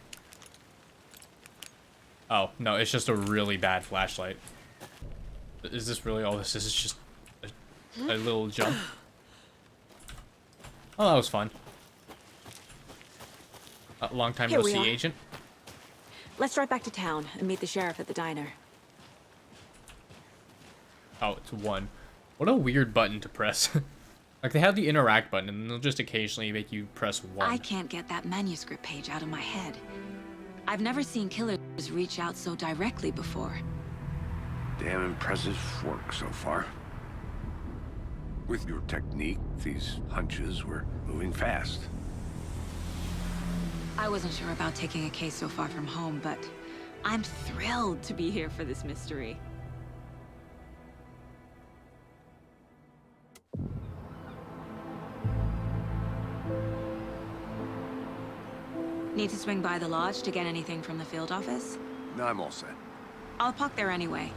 Oh, no, it's just a really bad flashlight. Is this really all this is? It's just a little jump. Oh, that was fun. Long time no see, Agent. Let's drive back to town and meet the sheriff at the diner. Oh, it's 1. What a weird button to press. Like, they have the interact button, and they'll just occasionally make you press 1. I can't get that manuscript page out of my head. I've never seen killers reach out so directly before. Damn impressive work so far. With your technique, these hunches were moving fast. I wasn't sure about taking a case so far from home, but I'm thrilled to be here for this mystery. Need to swing by the lodge to get anything from the field office? No, I'm all set. I'll park there anyway.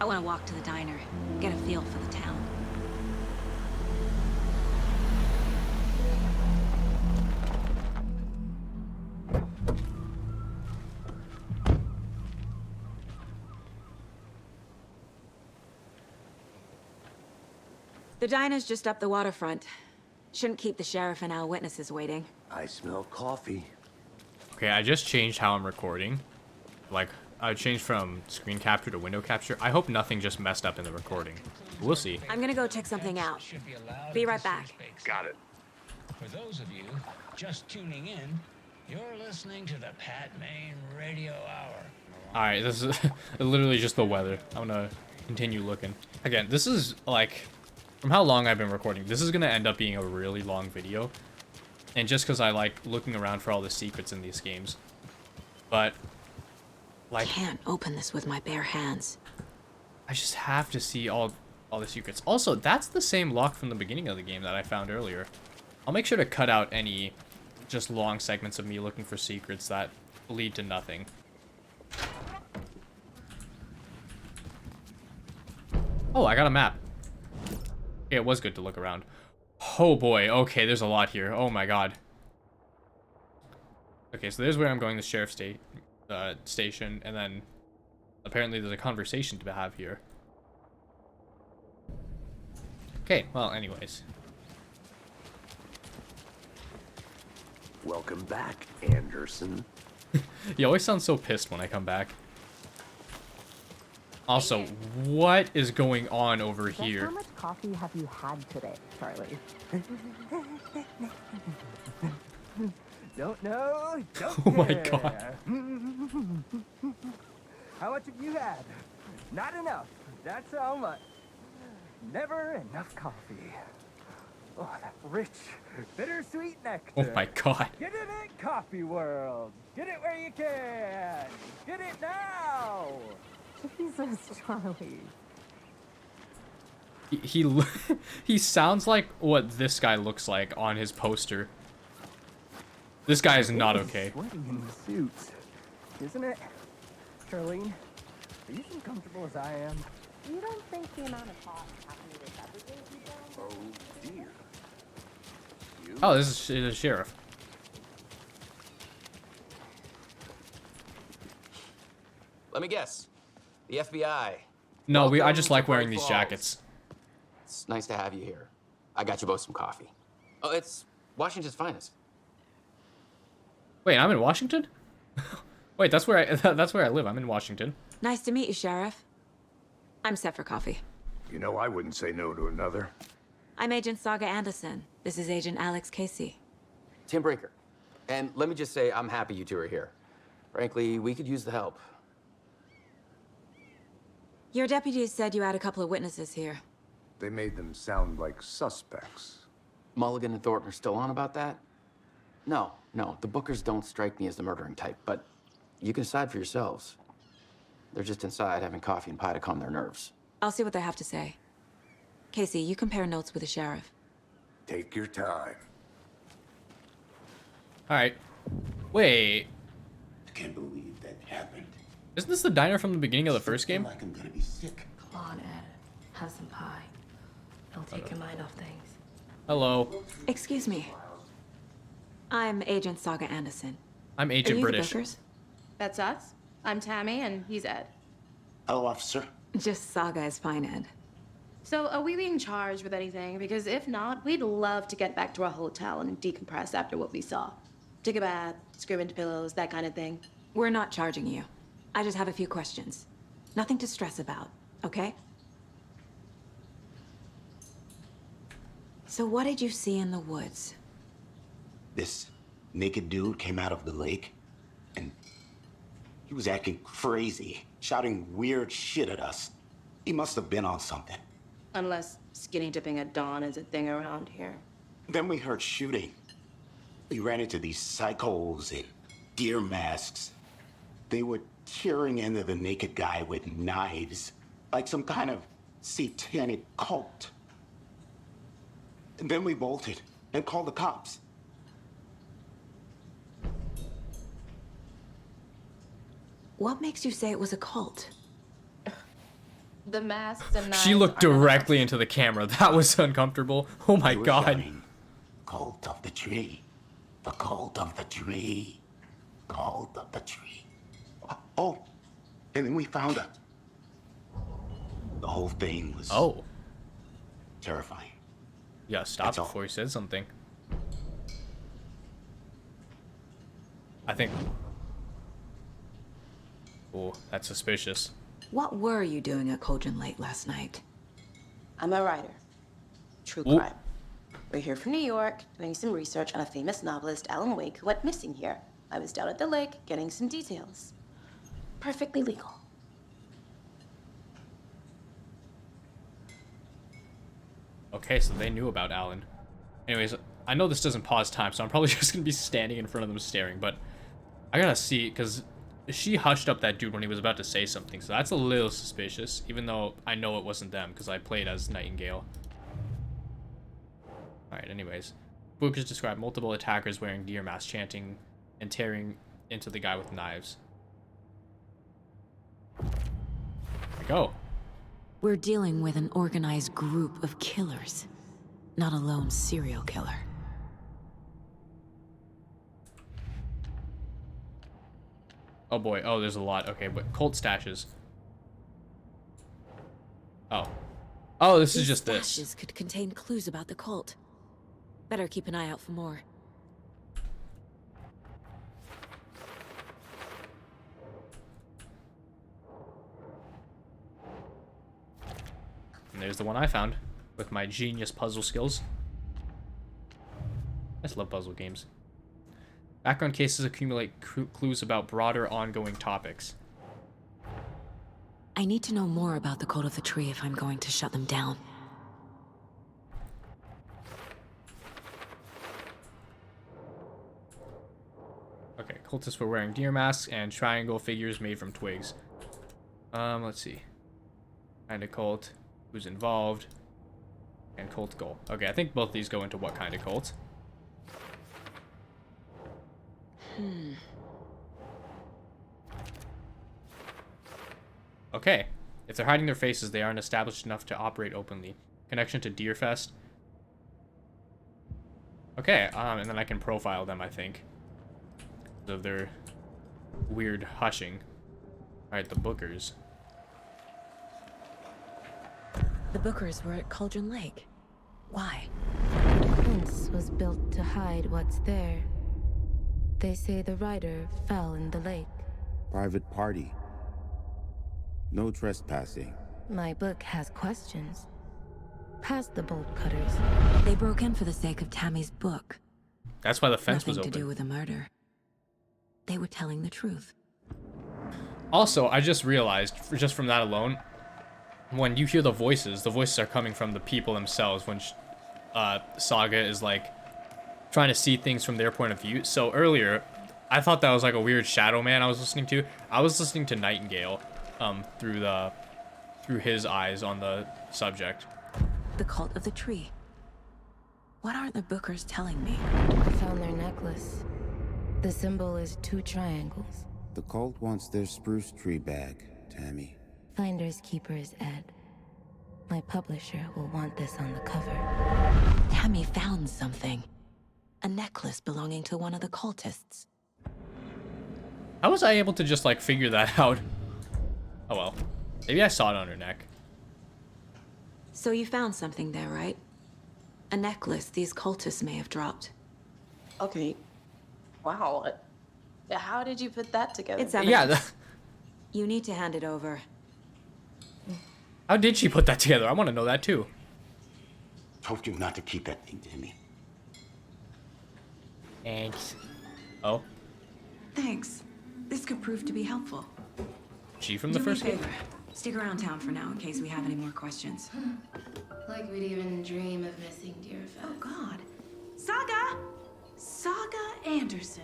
I want to walk to the diner, get a feel for the town. The diner's just up the waterfront. Shouldn't keep the sheriff and our witnesses waiting. I smell coffee. Okay, I just changed how I'm recording. Like, I changed from screen capture to window capture. I hope nothing just messed up in the recording. We'll see. I'm gonna go check something out. Be right back. Got it. For those of you just tuning in, you're listening to the Pat Maine Radio Hour. Alright, this is literally just the weather. I'm gonna continue looking. Again, this is like, from how long I've been recording, this is gonna end up being a really long video. And just because I like looking around for all the secrets in these games. But, like... Can't open this with my bare hands. I just have to see all the secrets. Also, that's the same lock from the beginning of the game that I found earlier. I'll make sure to cut out any just long segments of me looking for secrets that lead to nothing. Oh, I got a map. Yeah, it was good to look around. Oh boy, okay, there's a lot here. Oh my god. Okay, so there's where I'm going, the sheriff's station, and then apparently there's a conversation to have here. Okay, well, anyways. Welcome back, Anderson. You always sound so pissed when I come back. Also, what is going on over here? How much coffee have you had today, Charlie? Don't know. Don't Oh my care. god. How much have you had? Not enough. That's how much. Never enough coffee. Oh, that rich, bittersweet nectar. Oh my god. Get it in Coffee World. Get it where you can. Get it now. Jesus, Charlie. He sounds like what this guy looks like on his poster. This guy is not okay. Sweaty in the suit, isn't it? Charlene, are you as comfortable as I am? You don't think the amount of hot caffeinated beverages you down? Oh dear. Oh, this is a sheriff. Let me guess. The FBI. No, I just like Welcome to wearing Bright these Falls. jackets. It's nice to have you here. I got you both some coffee. Oh, it's Washington's finest. Wait, I'm in Washington? Wait, that's where I live. I'm in Washington. Nice to meet you, Sheriff. I'm set for coffee. You know, I wouldn't say no to another. I'm Agent Saga Anderson. This is Agent Alex Casey. Tim Breaker. And let me just say, I'm happy you two are here. Frankly, we could use the help. Your deputies said you had a couple of witnesses here. They made them sound like suspects. Mulligan and Thornton are still on about that? No, the Bookers don't strike me as the murdering type, but you can decide for yourselves. They're just inside having coffee and pie to calm their nerves. I'll see what they have to say. Casey, you compare notes with the sheriff. Take your time. Alright. Wait. I can't believe that happened. Isn't this the diner from the beginning of the first game? Like I'm gonna be sick. Come on, Ed. Have some pie. It'll take your mind off things. Hello. Excuse me. I'm Agent Saga Anderson. I'm Are Agent you British. the Bookers? That's us. I'm Tammy, and he's Ed. Hello, officer. Just Saga is fine, Ed. So, are we being charged with anything? Because if not, we'd love to get back to our hotel and decompress after what we saw. Take a bath, scream into pillows, that kind of thing. We're not charging you. I just have a few questions. Nothing to stress about, okay? So what did you see in the woods? This naked dude came out of the lake, and he was acting crazy, shouting weird shit at us. He must have been on something. Unless skinny dipping at dawn is a thing around here. Then we heard shooting. We ran into these psychos in deer masks. They were tearing into the naked guy with knives, like some kind of satanic cult. And then we bolted and called the cops. What makes you say it was a cult? The masks and knives She looked are not- directly into the camera. That was uncomfortable. Oh my They were god. shouting, "Cult of the tree. The cult of the tree. Cult of the tree." Oh, and then we found her. The whole thing was terrifying. Yeah, stop That's all. before he said something. I think... Oh, that's suspicious. What were you doing at Cauldron Lake last night? I'm a writer. True Ooh. crime. We're here from New York, doing some research on a famous novelist, Alan Wake, who went missing here. I was down at the lake, getting some details. Perfectly legal. Okay, so they knew about Alan. Anyways, I know this doesn't pause time, so I'm probably just gonna be standing in front of them staring, but I gotta see, because she hushed up that dude when he was about to say something, so that's a little suspicious, even though I know it wasn't them, because I played as Nightingale. Alright, anyways. Book has described multiple attackers wearing deer masks chanting and tearing into the guy with knives. There we go. We're dealing with an organized group of killers, not a lone serial killer. Oh boy, oh there's a lot. Okay, but cult stashes. Oh. Oh, this is just this. Stashes could contain clues about the cult. Better keep an eye out for more. And there's the one I found with my genius puzzle skills. I just love puzzle games. Background cases accumulate clues about broader ongoing topics. I need to know more about the Cult of the Tree if I'm going to shut them down. Okay, cultists were wearing deer masks and triangle figures made from twigs. Let's see. Kind of cult, who's involved, and cult goal. Okay, I think both these go into what kind of cult. Okay, if they're hiding their faces, they aren't established enough to operate openly. Connection to Deerfest. Okay, and then I can profile them, I think, of their weird hushing. Alright, the Bookers. The Bookers were at Cauldron Lake. Why? The fence was built to hide what's there. They say the rider fell in the lake. Private party. No trespassing. My book has questions. Past the bolt cutters. They broke in for the sake of Tammy's book. That's why the fence was Nothing open. to do with a murder. They were telling the truth. Also, I just realized, just from that alone, when you hear the voices are coming from the people themselves when Saga is like trying to see things from their point of view. So earlier, I thought that was like a weird Shadow Man I was listening to. I was listening to Nightingale through his eyes on the subject. The Cult of the Tree. What are the Bookers telling me? I found their necklace. The symbol is 2 triangles. The cult wants their spruce tree bag, Tammy. Finders keepers, Ed. My publisher will want this on the cover. Tammy found something. A necklace belonging to one of the cultists. How was I able to just like figure that out? Oh well. Maybe I saw it on her neck. So you found something there, right? A necklace these cultists may have dropped. Okay. Wow. How did you put that together? It's evidence. You need to hand it over. How did she put that together? I want to know that too. Told you not to keep that thing, Tammy. Thanks. Oh, Thanks. This could prove to be helpful. she from the Do me a first game? favor. Stick around town for now in case we have any more questions. Like we'd even dream of missing Deerfest. Oh, God. Saga! Saga Anderson.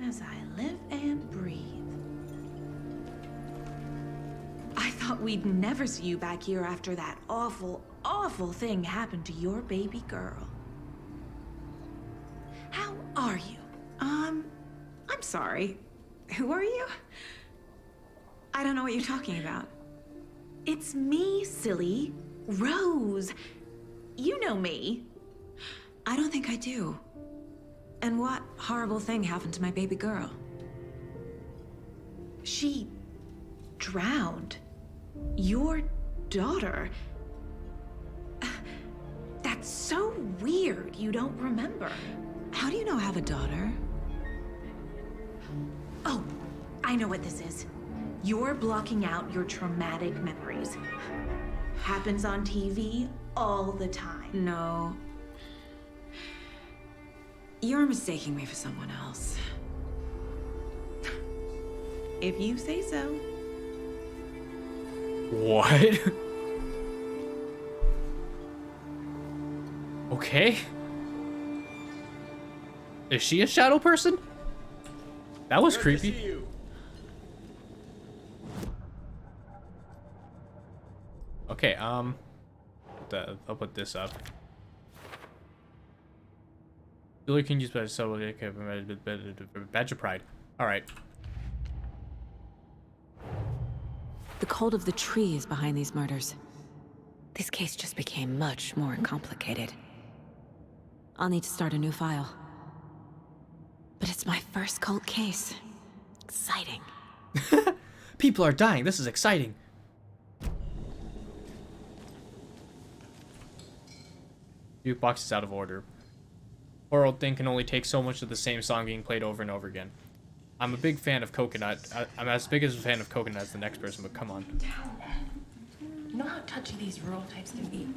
As I live and breathe. I thought we'd never see you back here after that awful, awful thing happened to your baby girl. How are you? I'm sorry. Who are you? I don't know what you're talking about. It's me, silly. Rose. You know me. I don't think I do. And what horrible thing happened to my baby girl? She drowned. Your daughter. So weird you don't remember. How do you know I have a daughter? Oh, I know what this is. You're blocking out your traumatic memories. Happens on TV all the time. No. You're mistaking me for someone else. If you say so. What? Okay. Is she a shadow person? That was creepy. Okay, I'll put this up. Billy can use badge of pride. All right. The cult of the tree is behind these murders. This case just became much more complicated. I'll need to start a new file. But it's my first cult case. Exciting. People are dying. This is exciting. Jukebox is out of order. Poor old thing can only take so much of the same song being played over and over again. I'm a big fan of Coconut. I'm as big as a fan of Coconut as the next person, but come on. You know how touchy these rural types can be.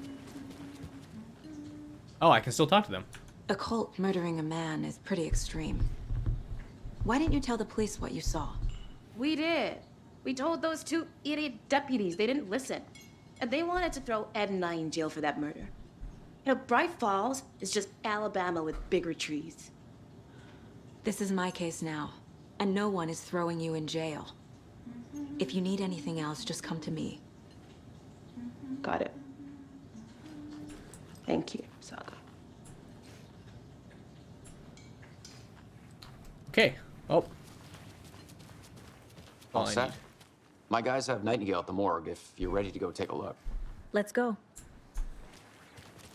Oh, I can still talk to them. A cult murdering a man is pretty extreme. Why didn't you tell the police what you saw? We did. We told those two idiot deputies. They didn't listen. And they wanted to throw Ed and I in jail for that murder. You know, Bright Falls is just Alabama with bigger trees. This is my case now, and no one is throwing you in jail. If you need anything else, just come to me. Got it. Thank you, Saga. Okay. Oh. All set. My guys have Nightingale at the morgue if you're ready to go take a look. Let's go.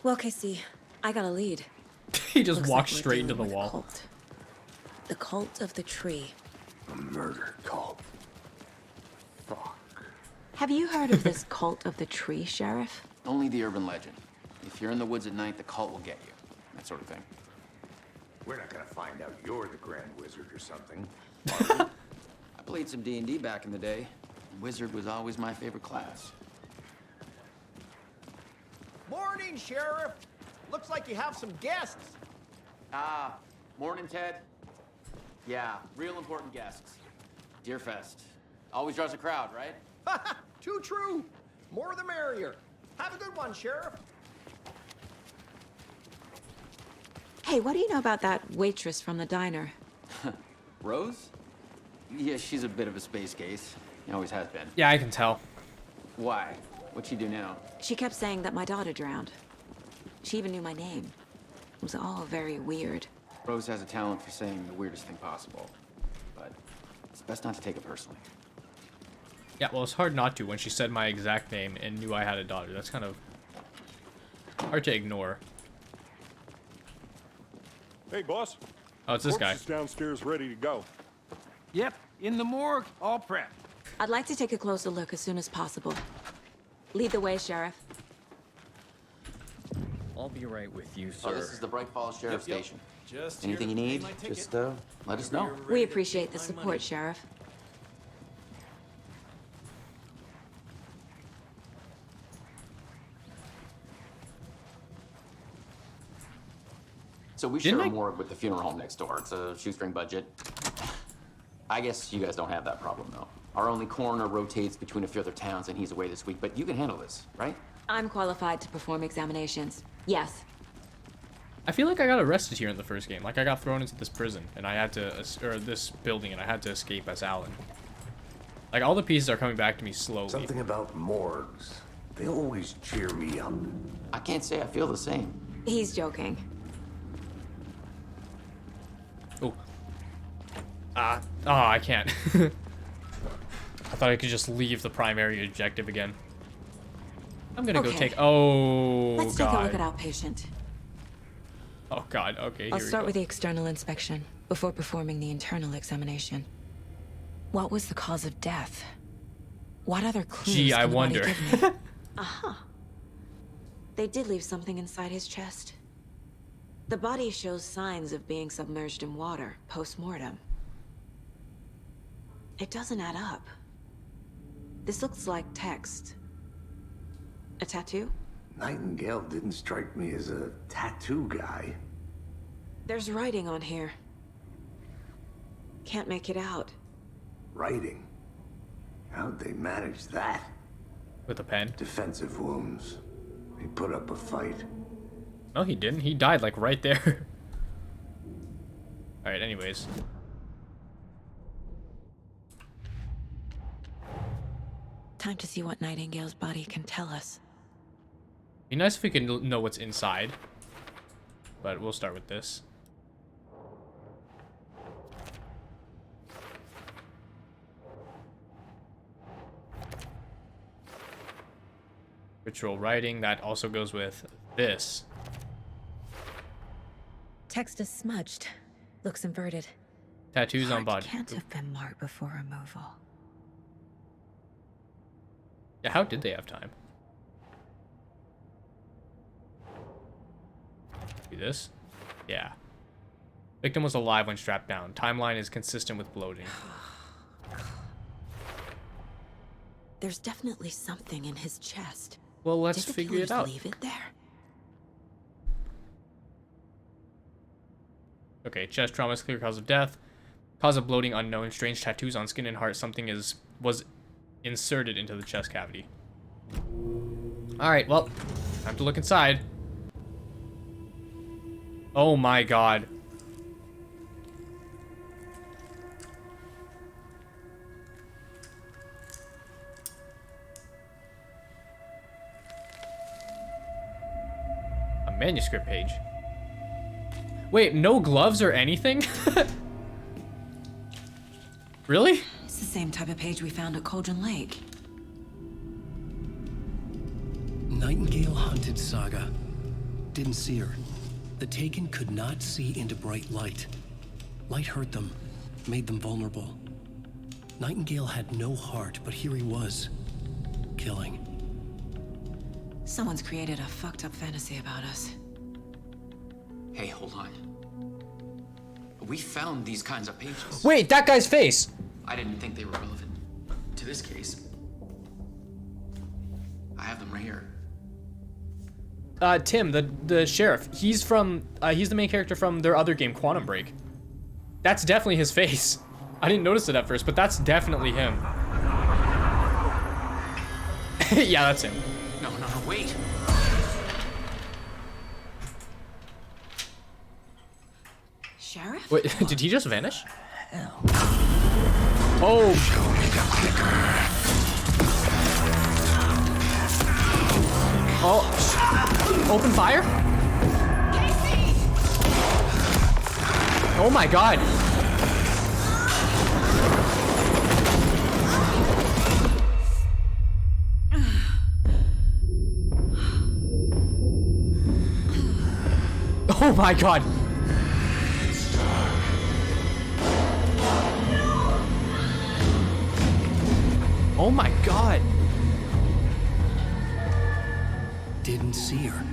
Well, Casey, I got a lead. He just Looks walked like we're straight into dealing the with a wall. cult. The cult of the tree. A murder cult. Fuck. Have you heard of this cult of the tree, Sheriff? Only the urban legend. If you're in the woods at night, the cult will get you. That sort of thing. We're not gonna find out you're the Grand Wizard or something. I played some D&D back in the day. Wizard was always my favorite class. Morning, Sheriff. Looks like you have some guests. Ah, morning, Ted. Yeah, real important guests. Deerfest. Always draws a crowd, right? Too true. More the merrier. Have a good one, Sheriff. Hey, what do you know about that waitress from the diner? Rose? Yeah, she's a bit of a space case. She always has been. Yeah, I can tell. Why? What'd she do now? She kept saying that my daughter drowned. She even knew my name. It was all very weird. Rose has a talent for saying the weirdest thing possible. But it's best not to take it personally. Yeah, well, it's hard not to when she said my exact name and knew I had a daughter. That's kind of hard to ignore. Hey, boss. Oh, it's this guy. Corpse is downstairs ready to go. Yep, in the morgue, all prepped. I'd like to take a closer look as soon as possible. Lead the way, Sheriff. I'll be right with you, sir. Oh, this is the Bright Falls Sheriff Station. Just Anything you need, just let us know. We appreciate the support, Sheriff. So we share a morgue with the funeral home next door. It's a shoestring budget. I guess you guys don't have that problem, though. Our only coroner rotates between a few other towns, and he's away this week. But you can handle this, right? I'm qualified to perform examinations. Yes. I feel like I got arrested here in the first game. Like, I got thrown into this prison, and I had to, or this building, and I had to escape as Alan. Like, all the pieces are coming back to me slowly. Something about morgues. They always cheer me up. I can't say I feel the same. He's joking. Oh. Oh, I can't. I thought I could just leave the primary objective again. I'm gonna go take. Oh, Let's God. take a look at outpatient. Oh, God. Okay, I'll here we start go. with the external inspection before performing the internal examination. What was the cause of death? What other clues Gee, I can the body wonder. give me? Aha. They did leave something inside his chest. The body shows signs of being submerged in water post-mortem. It doesn't add up. This looks like text. A tattoo? Nightingale didn't strike me as a tattoo guy. There's writing on here. Can't make it out. Writing? How'd they manage that? With a pen. Defensive wounds. He put up a fight. No, he didn't. He died, like, right there. Alright, anyways. Time to see what Nightingale's body can tell us. Be nice if we could know what's inside. But we'll start with this. Ritual writing, that also goes with this. Text is smudged. Looks inverted. Tattoos on body. Can't have been marked before removal. Yeah, how did they have time? Do this? Yeah. Victim was alive when strapped down. Timeline is consistent with bloating. There's definitely something in his chest. Well, let's Did the figure it killers out. Leave it there. Okay, chest trauma is clear cause of death. Cause of bloating unknown. Strange tattoos on skin and heart. Something was inserted into the chest cavity. Alright, well, time to look inside. Oh my god. A manuscript page. Wait, no gloves or anything? Really? It's the same type of page we found at Cauldron Lake. Nightingale hunted Saga. Didn't see her. The Taken could not see into bright light. Light hurt them, made them vulnerable. Nightingale had no heart, but here he was, killing. Someone's created a fucked up fantasy about us. Hey, hold on. We found these kinds of pages. Wait, that guy's face! I didn't think they were relevant to this case. I have them right here. Tim, the sheriff, he's the main character from their other game, Quantum Break. That's definitely his face. I didn't notice it at first, but that's definitely him. Yeah, that's him. No, wait. Sheriff? Wait, did he just vanish? Oh. Oh. Open fire? Oh my god. Oh my god. Oh my god. Didn't see her.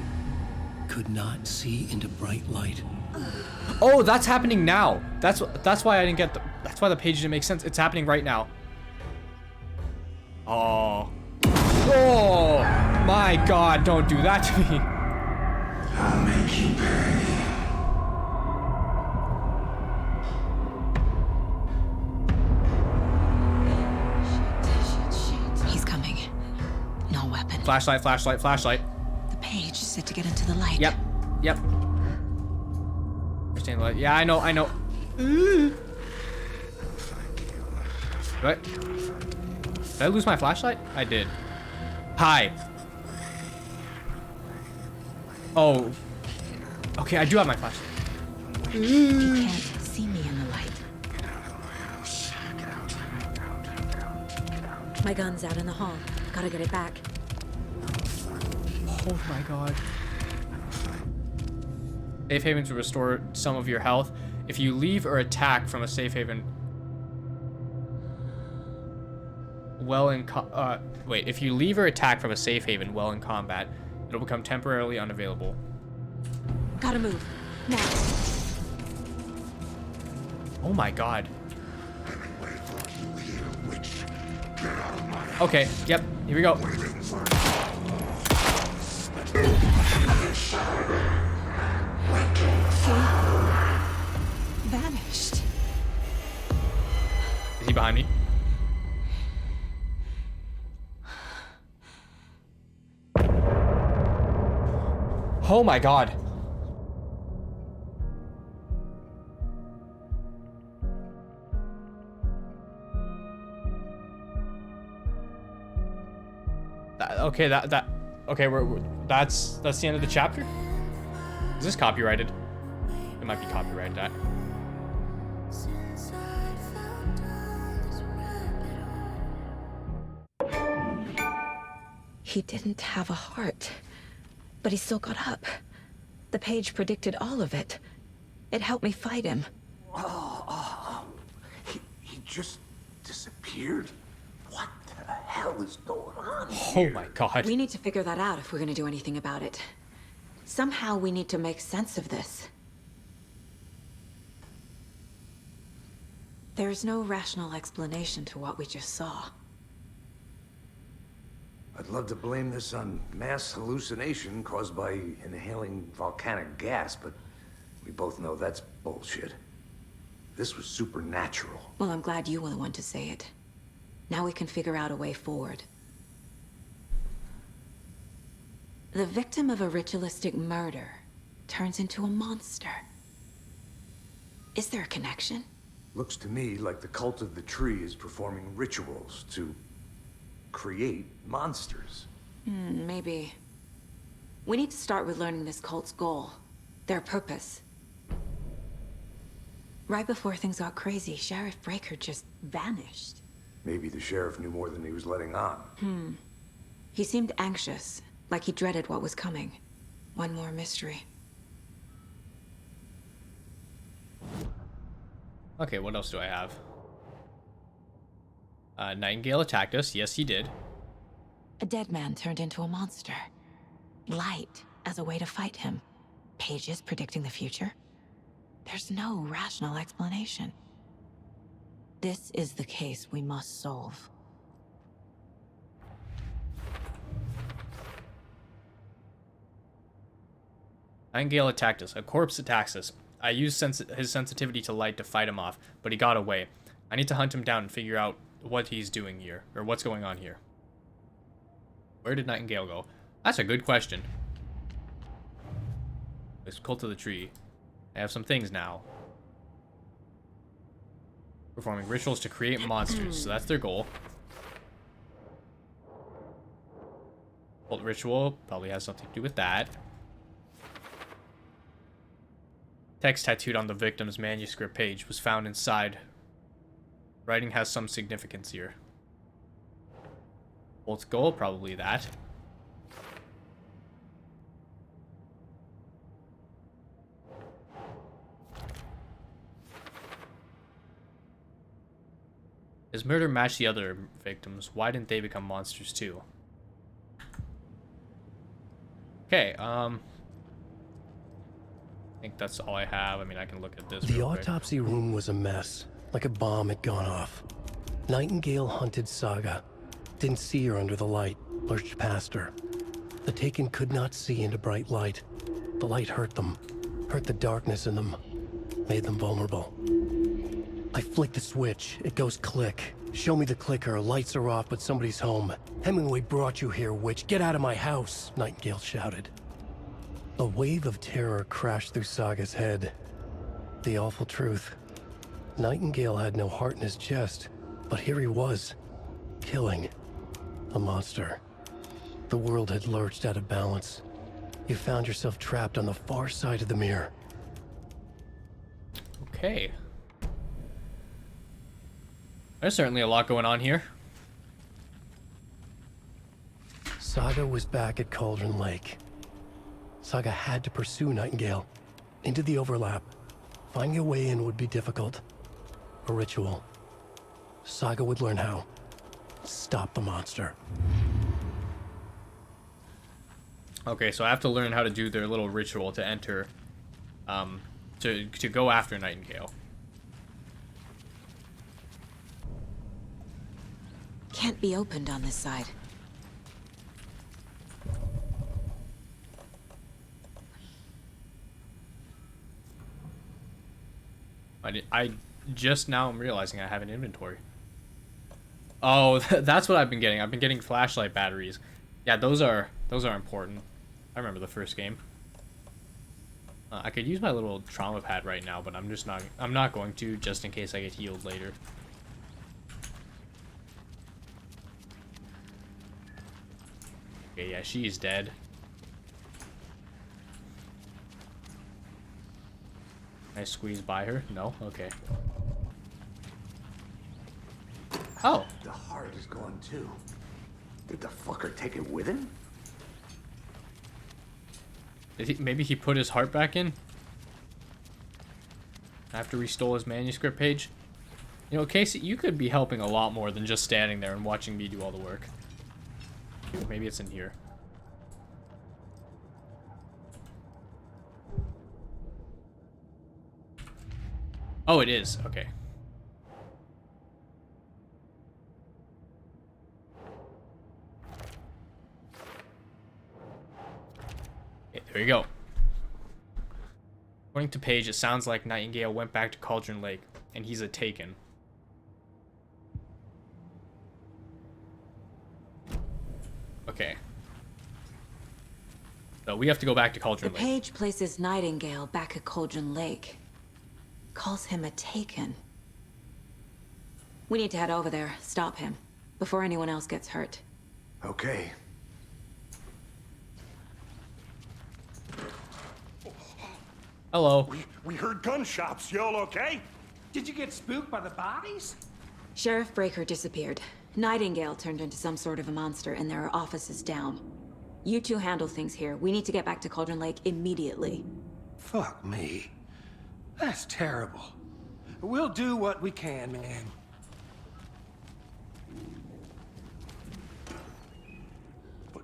Could not see into bright light. Oh, that's happening now. That's why I didn't get that's why the page didn't make sense. It's happening right now. Oh. Oh my god, don't do that to me. I'll make you pay. He's coming. No weapon. Flashlight, flashlight, flashlight. The page is set to get into the light. Yep. Yep. Understand the light. Yeah, I know. What? Did I lose my flashlight? I did. Hi. Oh. Okay, I do have my flashlight. He can't see me in the light. My gun's out in the hall. Gotta get it back. Oh my god. Safe havens will restore some of your health. If you leave or attack from a safe haven if you leave or attack from a safe haven while in combat, It'll become temporarily unavailable. Gotta move. Now. Oh my god. Okay, yep, here we go. Vanished. Is he behind me? Oh my god. Okay, okay, that's the end of the chapter? Is this copyrighted? It might be copyrighted, that. He didn't have a heart, but he still got up. The page predicted all of it. It helped me fight him. He just disappeared? What the hell is going on Oh here? my god. We need to figure that out if we're gonna do anything about it. Somehow we need to make sense of this. There's no rational explanation to what we just saw. I'd love to blame this on mass hallucination caused by inhaling volcanic gas, but we both know that's bullshit. This was supernatural. Well, I'm glad you were the one to say it. Now we can figure out a way forward. The victim of a ritualistic murder turns into a monster. Is there a connection? Looks to me like the cult of the tree is performing rituals to create monsters. Maybe. We need to start with learning this cult's goal, their purpose. Right before things got crazy, Sheriff Breaker just vanished. Maybe the sheriff knew more than he was letting on. He seemed anxious, like he dreaded what was coming. One more mystery. Okay, what else do I have? Nightingale attacked us. Yes, he did. A dead man turned into a monster. Light as a way to fight him. Pages predicting the future. There's no rational explanation. This is the case we must solve. Nightingale attacked us. A corpse attacks us. I used his sensitivity to light to fight him off, but he got away. I need to hunt him down and figure out what he's doing here, or what's going on here. Where did Nightingale go? That's a good question. It's Cult of the Tree. I have some things now. Performing rituals to create monsters, so that's their goal. Cult ritual probably has something to do with that. Text tattooed on the victim's manuscript page was found inside. Writing has some significance here. Bolt's goal, probably that. His murder matched the other victims. Why didn't they become monsters too? Okay, I think that's all I have. I mean, I can look at this. The autopsy room was a mess, like a bomb had gone off. Nightingale hunted Saga. Didn't see her under the light, lurched past her. The Taken could not see into bright light. The light hurt them, hurt the darkness in them, made them vulnerable. I flick the switch, it goes click. Show me the clicker, lights are off, but somebody's home. Hemingway brought you here, witch. Get out of my house, Nightingale shouted. A wave of terror crashed through Saga's head. The awful truth. Nightingale had no heart in his chest, but here he was, killing a monster. The world had lurched out of balance. You found yourself trapped on the far side of the mirror. Okay. There's certainly a lot going on here. Saga was back at Cauldron Lake. Saga had to pursue Nightingale. Into the overlap. Finding a way in would be difficult. A ritual. Saga would learn how. Stop the monster. Okay, so I have to learn how to do their little ritual to enter, to go after Nightingale. Can't be opened on this side. I just now am realizing I have an inventory. Oh, that's what I've been getting. I've been getting flashlight batteries. Yeah, those are important. I remember the first game. I could use my little trauma pad right now, but I'm not going to, just in case I get healed later. Okay, yeah, she's dead. Can I squeeze by her? No? Okay. Oh. The heart is gone too. Did the fucker take it with him? Maybe he put his heart back in? After he stole his manuscript page? You know, Casey, you could be helping a lot more than just standing there and watching me do all the work. Maybe it's in here. Oh, it is. Okay. Okay, there you go. According to Paige, it sounds like Nightingale went back to Cauldron Lake, and he's a Taken. Okay. So we have to go back to Cauldron Lake. The page places Nightingale back at Cauldron Lake. Calls him a Taken. We need to head over there, stop him, before anyone else gets hurt. Okay. Hello. We heard gunshots. Y'all okay? Did you get spooked by the bodies? Sheriff Breaker disappeared. Nightingale turned into some sort of a monster, and there are offices down. You two handle things here. We need to get back to Cauldron Lake immediately. Fuck me. That's terrible. We'll do what we can, man. But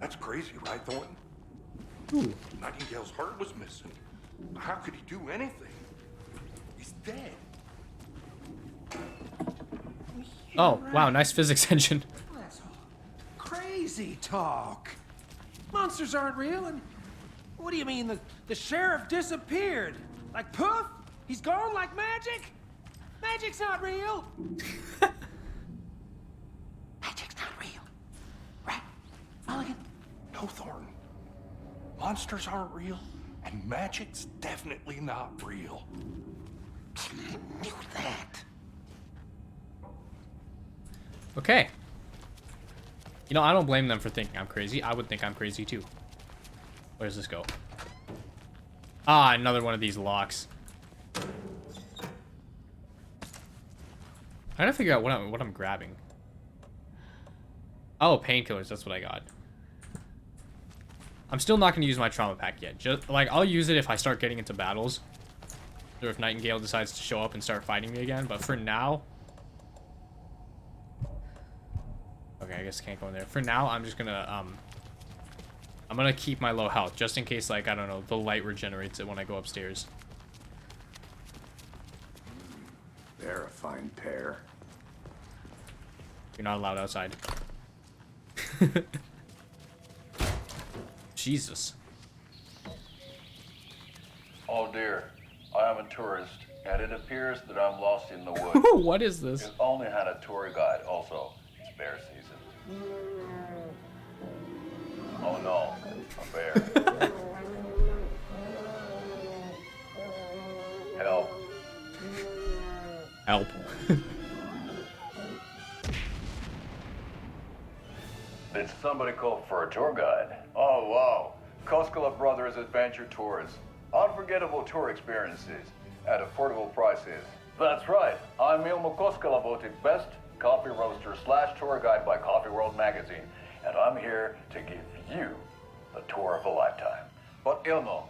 that's crazy, right, Thornton? Nightingale's heart was missing. How could he do anything? He's dead. Oh, wow, nice physics engine. That's all crazy talk. Monsters aren't real, and what do you mean the sheriff disappeared? Like poof? He's gone like magic? Magic's not real. Magic's not real. Right, Mulligan? No, Thornton. Monsters aren't real, and magic's definitely not real. I knew that. Okay. You know, I don't blame them for thinking I'm crazy. I would think I'm crazy too. Where does this go? Ah, another one of these locks. I gotta figure out what I'm grabbing. Oh, painkillers. That's what I got. I'm still not gonna use my trauma pack yet. Just like I'll use it if I start getting into battles, or if Nightingale decides to show up and start fighting me again. But for now, okay, I guess I can't go in there. For now, I'm just gonna I'm gonna keep my low health just in case, like, I don't know, the light regenerates it when I go upstairs. They're a fine pair. You're not allowed outside. Jesus. Oh dear, I am a tourist, and it appears that I'm lost in the woods. What is this? We've only had a tour guide, also. It's bear season. Oh no, a bear. Help. Help. Did somebody call for a tour guide? Oh wow, Koskela Brothers Adventure Tours. Unforgettable tour experiences at affordable prices. That's right, I'm Ilmo Koskela, voted best coffee roaster / tour guide by Coffee World magazine, and I'm here to give you the tour of a lifetime. But Ilmo,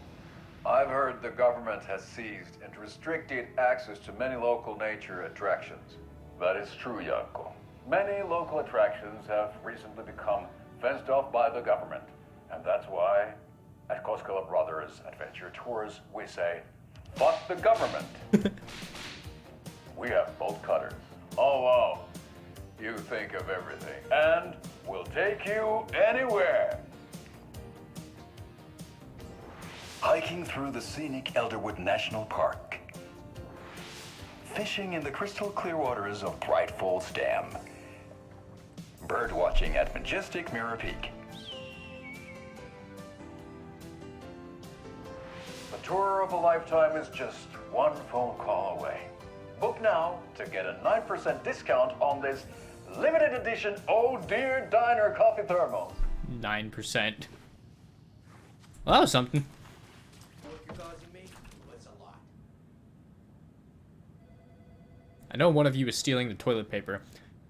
I've heard the government has seized and restricted access to many local nature attractions. That is true, Janko. Many local attractions have recently become fenced off by the government, And that's why, at Koskela Brothers Adventure Tours, we say, fuck the government. We have bolt cutters. Oh, wow. You think of everything. And we'll take you anywhere. Hiking through the scenic Elderwood National Park. Fishing in the crystal clear waters of Bright Falls Dam. Bird watching at majestic Mirror Peak. The tour of a lifetime is just one phone call away. Book now to get a 9% discount on this limited edition Oh Dear Diner coffee thermos. 9%. Well, that was something. I know one of you is stealing the toilet paper.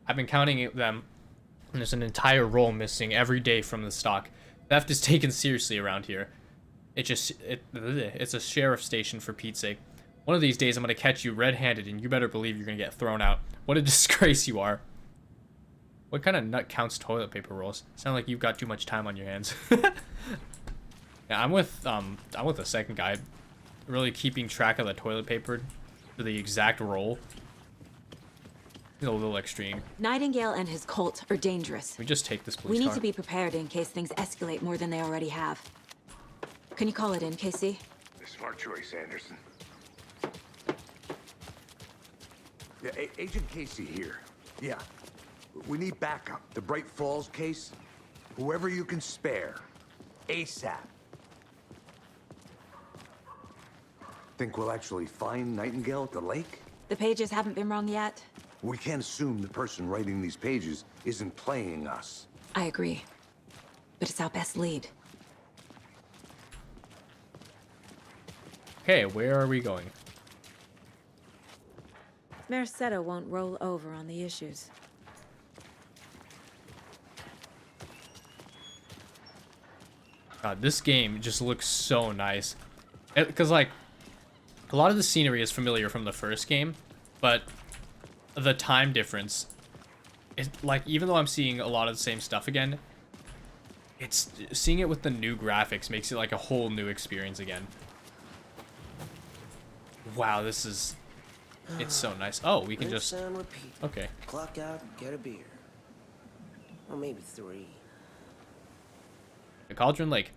I've been counting them, and there's an entire roll missing every day from the stock. Theft is taken seriously around here. It's a sheriff station, for Pete's sake. One of these days I'm gonna catch you red-handed, and you better believe you're gonna get thrown out. What a disgrace you are. What kind of nut counts toilet paper rolls? Sound like you've got too much time on your hands. Yeah, I'm with the second guy, really keeping track of the toilet paper to the exact roll. It's a little extreme. Nightingale and his cult are dangerous. We just take this police We need car. to be prepared in case things escalate more than they already have. Can you call it in, Casey? Smart choice, Anderson. Yeah, Agent Casey here. Yeah. We need backup. The Bright Falls case. Whoever you can spare. ASAP. Think we'll actually find Nightingale at the lake? The pages haven't been wrong yet. We can't assume the person writing these pages isn't playing us. I agree. But it's our best lead. Okay, where are we going? Merced won't roll over on the issues. God, this game just looks so nice. Because, like, a lot of the scenery is familiar from the first game, but the time difference, like, even though I'm seeing a lot of the same stuff again, it's seeing it with the new graphics makes it like a whole new experience again. Wow, this is, it's so nice. Oh, we can just, okay. Clock out, get a beer. Or maybe 3. The Cauldron Lake.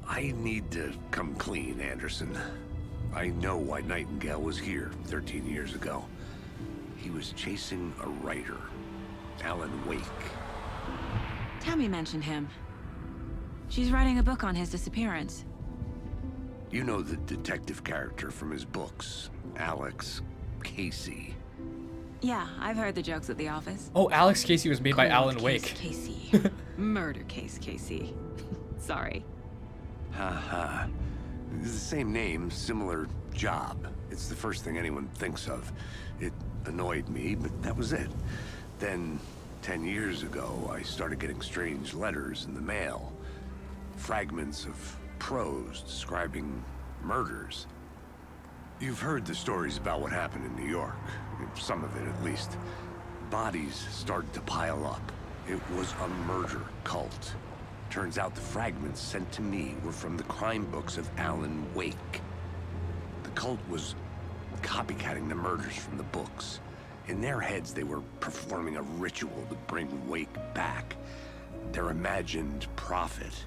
I need to come clean, Anderson. I know why Nightingale was here 13 years ago. He was chasing a writer, Alan Wake. Tammy mentioned him. She's writing a book on his disappearance. You know the detective character from his books, Alex Casey. Yeah, I've heard the jokes at the office. Oh, Alex Casey was made by Alan Case Wake. Casey. Murder case Casey. Sorry. Haha. It's the same name, similar job. It's the first thing anyone thinks of. It annoyed me, but that was it. Then, 10 years ago, I started getting strange letters in the mail. Fragments of prose describing murders. You've heard the stories about what happened in New York. Some of it, at least. Bodies started to pile up. It was a murder cult. Turns out the fragments sent to me were from the crime books of Alan Wake. The cult was copycatting the murders from the books. In their heads, they were performing a ritual to bring Wake back. Their imagined prophet.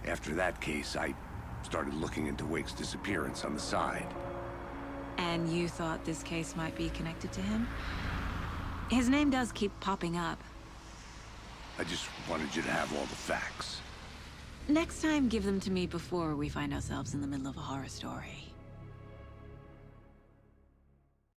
After that case, I started looking into Wake's disappearance on the side. And you thought this case might be connected to him? His name does keep popping up. I just wanted you to have all the facts. Next time, give them to me before we find ourselves in the middle of a horror story.